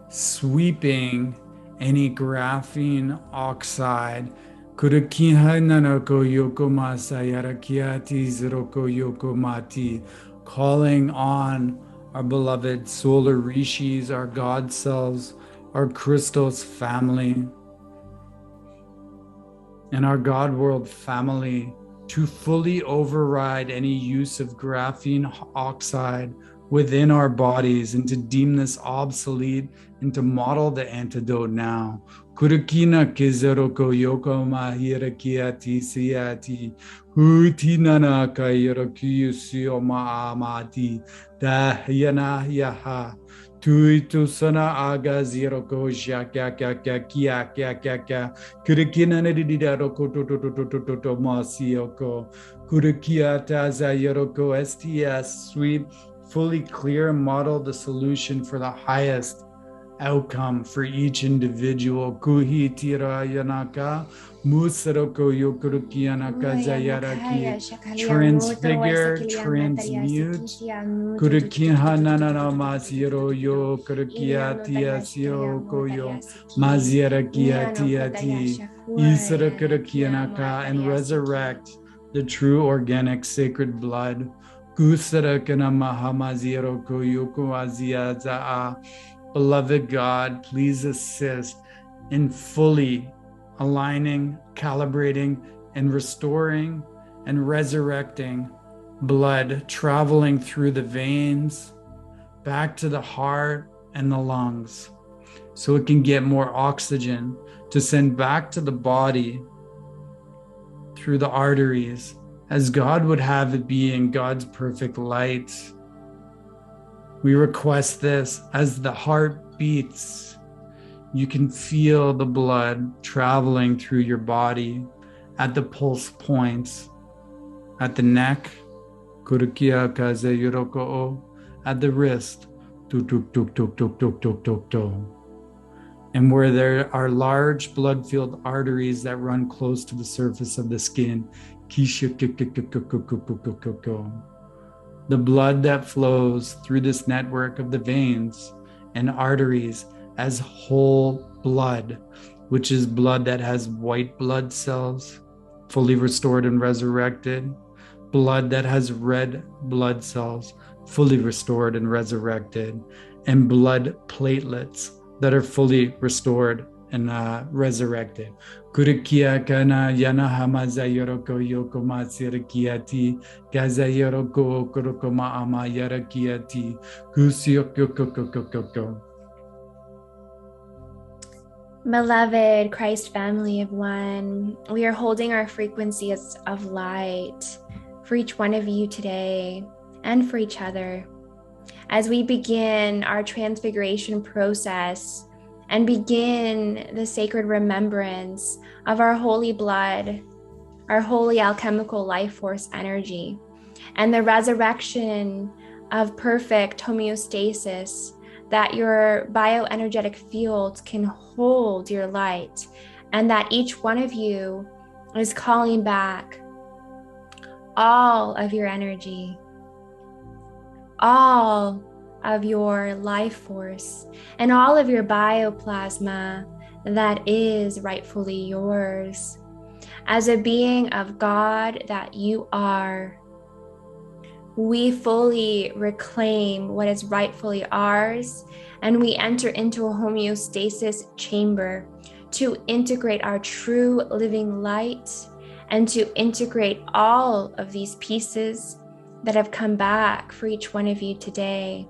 sweeping any graphene oxide. Kurukiha nanoko yokomasa yarakiati ziroko yokomati, calling on our beloved solar rishis, our God selves, our Christos family, and our God world family to fully override any use of graphene oxide within our bodies and to deem this obsolete and to model the antidote now. Kurukina kizeroko yoko mahirakiati siati hutinana kayirokiyusio maamati dahyana yaha. Tuitu sana aga ziroko kya kurikina nedida roko to masioko kurikiata zayeroko STS sweep fully clear and model the solution for the highest outcome for each individual. Kuhi tira yanaka musaroko yokurukianaka zayaraki transfigure, transmute. Kurukiha nanana masiro yo kurukiatia sio koyo maziarakiatiati isara kurukianaka and resurrect the true organic sacred blood. Kusarakana mahamaziro koyoko aziazaa. Beloved God, please assist in fully aligning, calibrating, and restoring and resurrecting blood traveling through the veins back to the heart and the lungs so it can get more oxygen to send back to the body through the arteries as God would have it be in God's perfect light. We request this as the heart beats. You can feel the blood traveling through your body at the pulse points, at the neck, kurukia kaze yoroko, at the wrist, tuk tuk tuk tuk tuk tuk tuk tuk tuk. And where there are large blood-filled arteries that run close to the surface of the skin, the blood that flows through this network of the veins and arteries as whole blood, which is blood that has white blood cells, fully restored and resurrected, blood that has red blood cells, fully restored and resurrected, and blood platelets that are fully restored and resurrected. Kurikia kana yana hamaza yoroko yokoma sirakiati, gaza yoroko kurokoma ama yarakiati, kusiokokokokoko. Beloved Christ family of one, we are holding our frequencies of light for each one of you today and for each other as we begin our transfiguration process and begin the sacred remembrance of our holy blood, our holy alchemical life force energy, and the resurrection of perfect homeostasis, that your bioenergetic fields can hold your light, and that each one of you is calling back all of your energy, all of your life force, and all of your bioplasma that is rightfully yours. As a being of God that you are, we fully reclaim what is rightfully ours, and we enter into a homeostasis chamber to integrate our true living light and to integrate all of these pieces that have come back for each one of you today.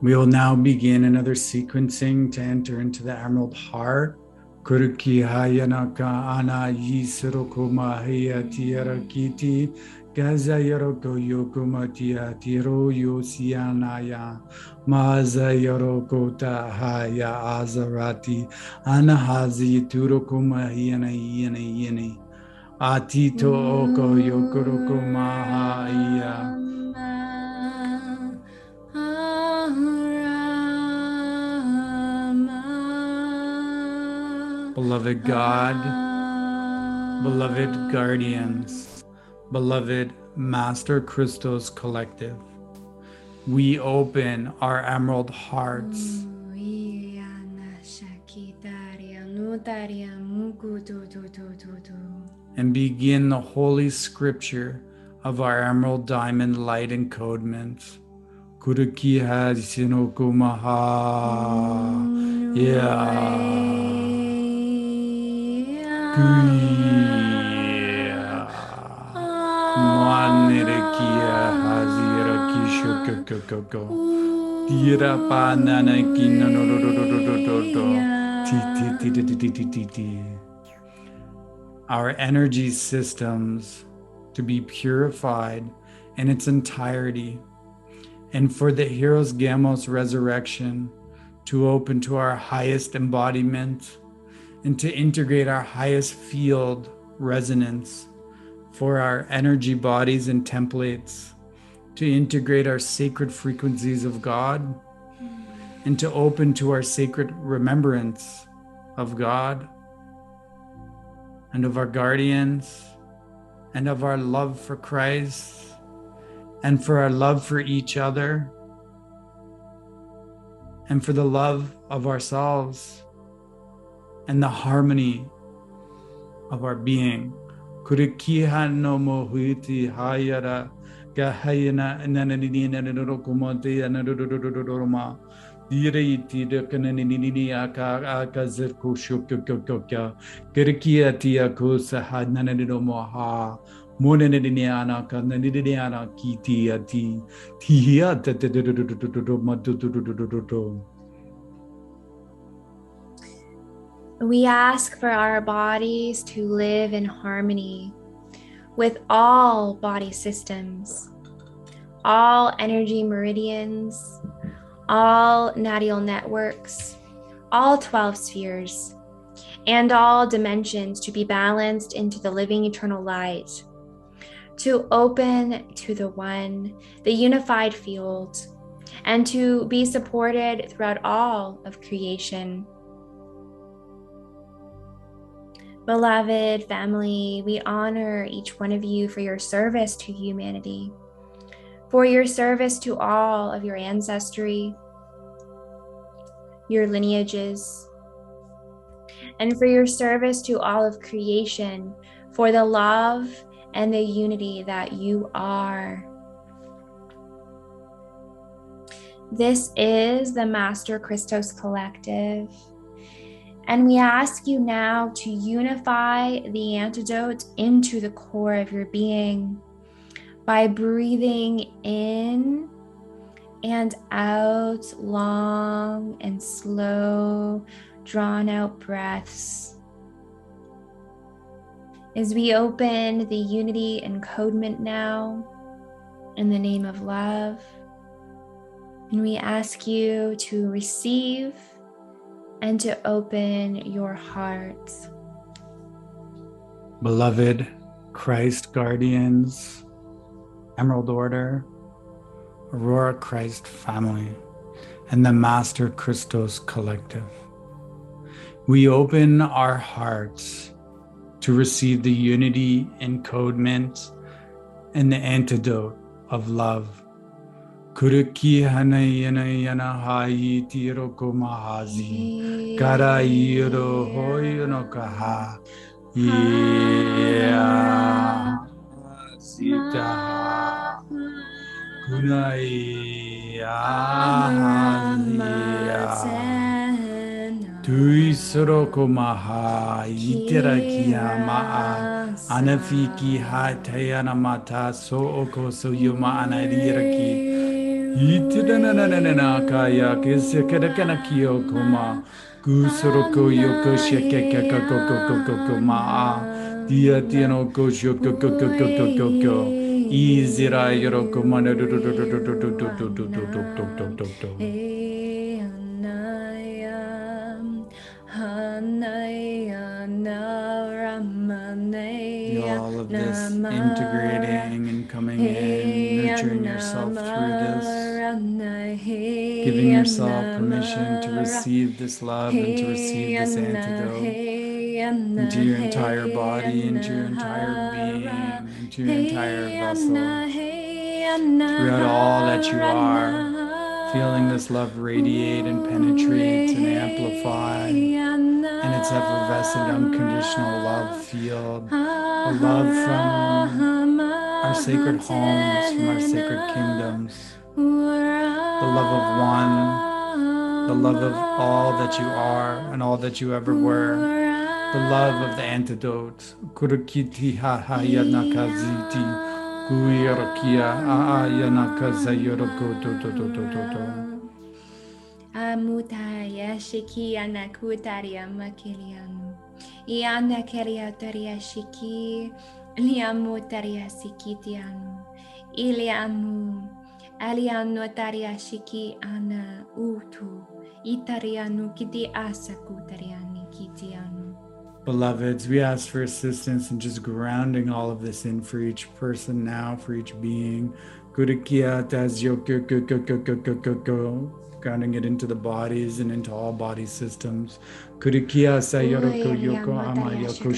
We will now begin another sequencing to enter into the Emerald Heart. Kuruki hayanaka ana yisiroko mahaya tiara kiti gaza yaroko yokumatia tiro yosianaya maza yaroko tahaya azarati anahazi turoko mahiyana yene atito oko yokuroko mahaya. Beloved God, beloved guardians, beloved Master Christos Collective, we open our emerald hearts and begin the holy scripture of our emerald diamond light encodement. Kurukiha sinokumaha Manirikia hazira kisho koko tira panana kino ti. Our energy systems to be purified in its entirety, and for the Heroes Gamos resurrection to open to our highest embodiment and to integrate our highest field resonance, for our energy bodies and templates to integrate our sacred frequencies of God and to open to our sacred remembrance of God and of our guardians and of our love for Christ and for our love for each other and for the love of ourselves and the harmony of our being. Kurikiha no mohuiti hayara gahayana nananina norokumote anadoroma direiti de kananini aka zirku shukukoka Kirikiatia kusaha nananomoha monaniniana kananiniana kitiati tihia. We ask for our bodies to live in harmony with all body systems, all energy meridians, all nadial networks, all 12 spheres, and all dimensions to be balanced into the living eternal light, to open to the one, the unified field, and to be supported throughout all of creation. Beloved family, we honor each one of you for your service to humanity, for your service to all of your ancestry, your lineages, and for your service to all of creation, for the love and the unity that you are. This is the Master Christos Collective. And we ask you now to unify the antidote into the core of your being by breathing in and out long and slow, drawn out breaths. As we open the unity encodement now in the name of love, and we ask you to receive and to open your heart. Beloved Christ guardians, Emerald Order, Aurora Christ family, and the Master Christos Collective, we open our hearts to receive the unity encodement and the antidote of love. Kuriki hanayana yana hayi tiro kumahazi karayiro hoyono kaha ya sita kunai tuisoro kumaha itira kiyama anafiki hatayana mata so oko so yuma anariraki Itidana kaya kisekana kiyo kuma kusoro yoko shekeka koko ma dia tiano kosho koko izira yoroko mana do all of this integrating and coming in, nurturing yourself through this, giving yourself permission to receive this love and to receive this antidote into your entire body, into your entire being, into your entire vessel, throughout all that you are, feeling this love radiate and penetrate and amplify in its effervescent, unconditional love field, a love from our sacred homes, from our sacred kingdoms, the love of one, the love of all that you are and all that you ever were, the love of the antidote. Kurukiti ha ha yanakaziti, kuirakia a yanakazayorogo to. Amutaya shiki anakutaria makilianu. Iana keria taria shiki. Liamu taria sikitianu. Iliamu. Alianu taria shiki ana utu. Itarianu kiti asaku tariani kitianu. Beloveds, we ask for assistance in just grounding all of this in for each person now, for each being. Kurikia tazyo grounding it into the bodies and into all body systems. Kurikia sayoroko yoko ama yoko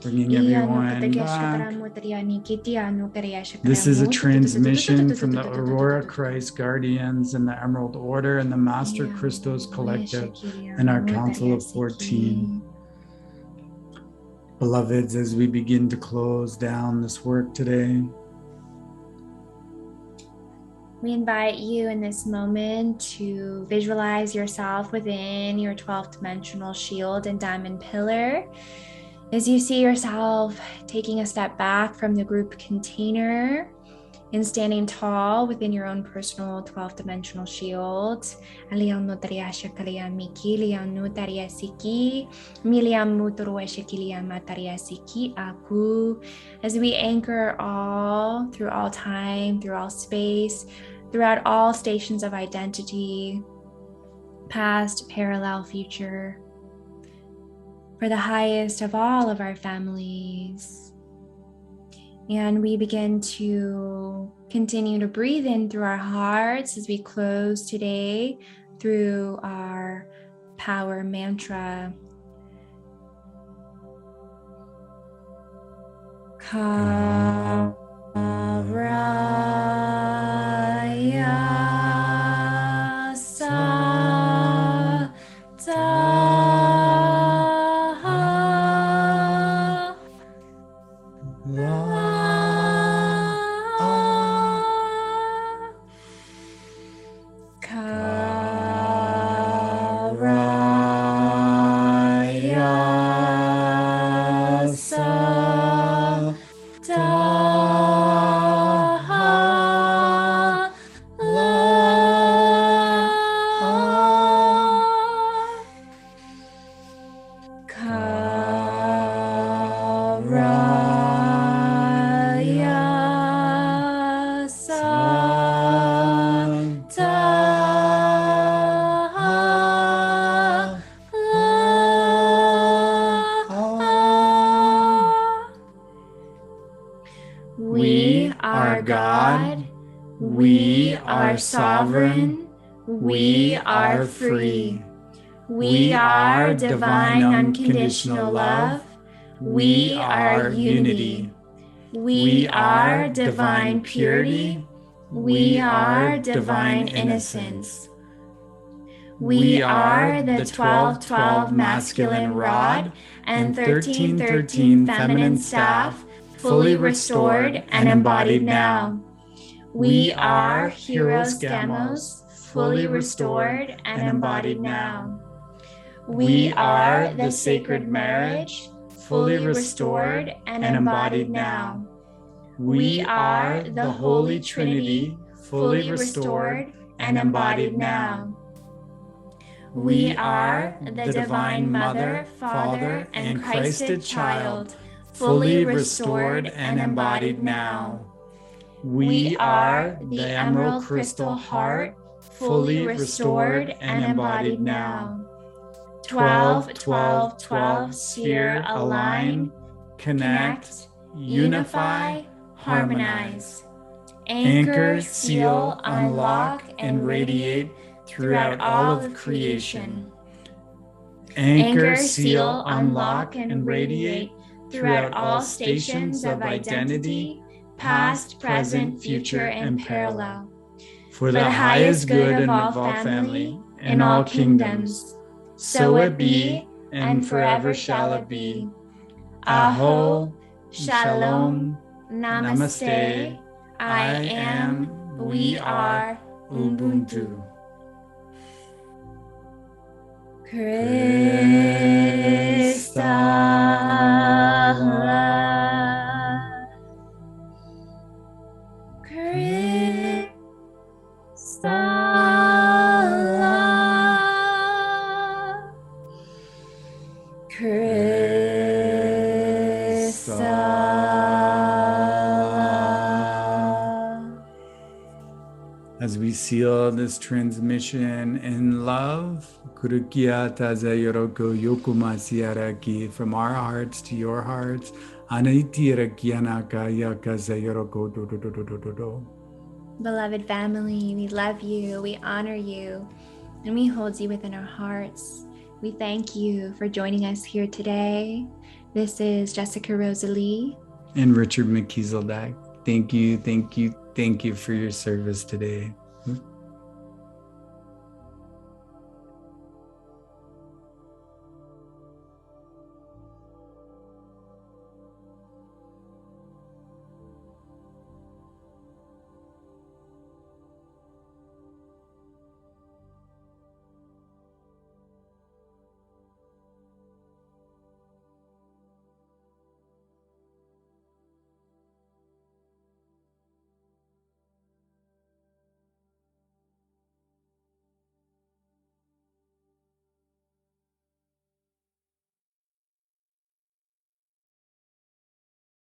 bringing everyone back. This is a transmission from the Aurora Christ Guardians and the Emerald Order and the Master Christos Collective and our Council of 14. Beloveds, as we begin to close down this work today, we invite you in this moment to visualize yourself within your 12th dimensional shield and diamond pillar. As you see yourself taking a step back from the group container and standing tall within your own personal 12th dimensional shield. As we anchor all through all time, through all space, throughout all stations of identity, past, parallel, future, for the highest of all of our families. And we begin to continue to breathe in through our hearts as we close today through our power mantra. Kavraya sa Karaya sa taha la Karaya sa taha la. We are God, we are sovereign, we are free. We are divine unconditional love. We are unity. We are divine purity. We are divine innocence. We are the 12-12 masculine rod and 13-13 feminine staff, fully restored and embodied now. We are heroes gamos, fully restored and embodied now. We are the sacred marriage, fully restored and embodied now. We are the Holy Trinity, fully restored and embodied now. We are the Divine Mother, Father, and Christed Child, fully restored and embodied now. We are the Emerald Crystal Heart, fully restored and embodied now. 12, 12, 12 sphere align, connect, unify, harmonize. Anchor, seal, unlock, and radiate throughout all of creation. Anchor, seal, unlock, and radiate throughout all stations of identity, past, present, future, and parallel. For the highest good of all family and all kingdoms. So it be, and forever shall it be. Aho, Shalom, Namaste, I am, we are, Ubuntu. As we seal this transmission in love, Kurukia Taza Yoroko Yokumasiaraki, from our hearts to your hearts, Anaitirakianaka Yakaza Yoroko do do do do do do do. Beloved family, we love you, we honor you, and we hold you within our hearts. We thank you for joining us here today. This is Jessica Rosalie and Richard McKeezeldak. Thank you, thank you, thank you for your service today.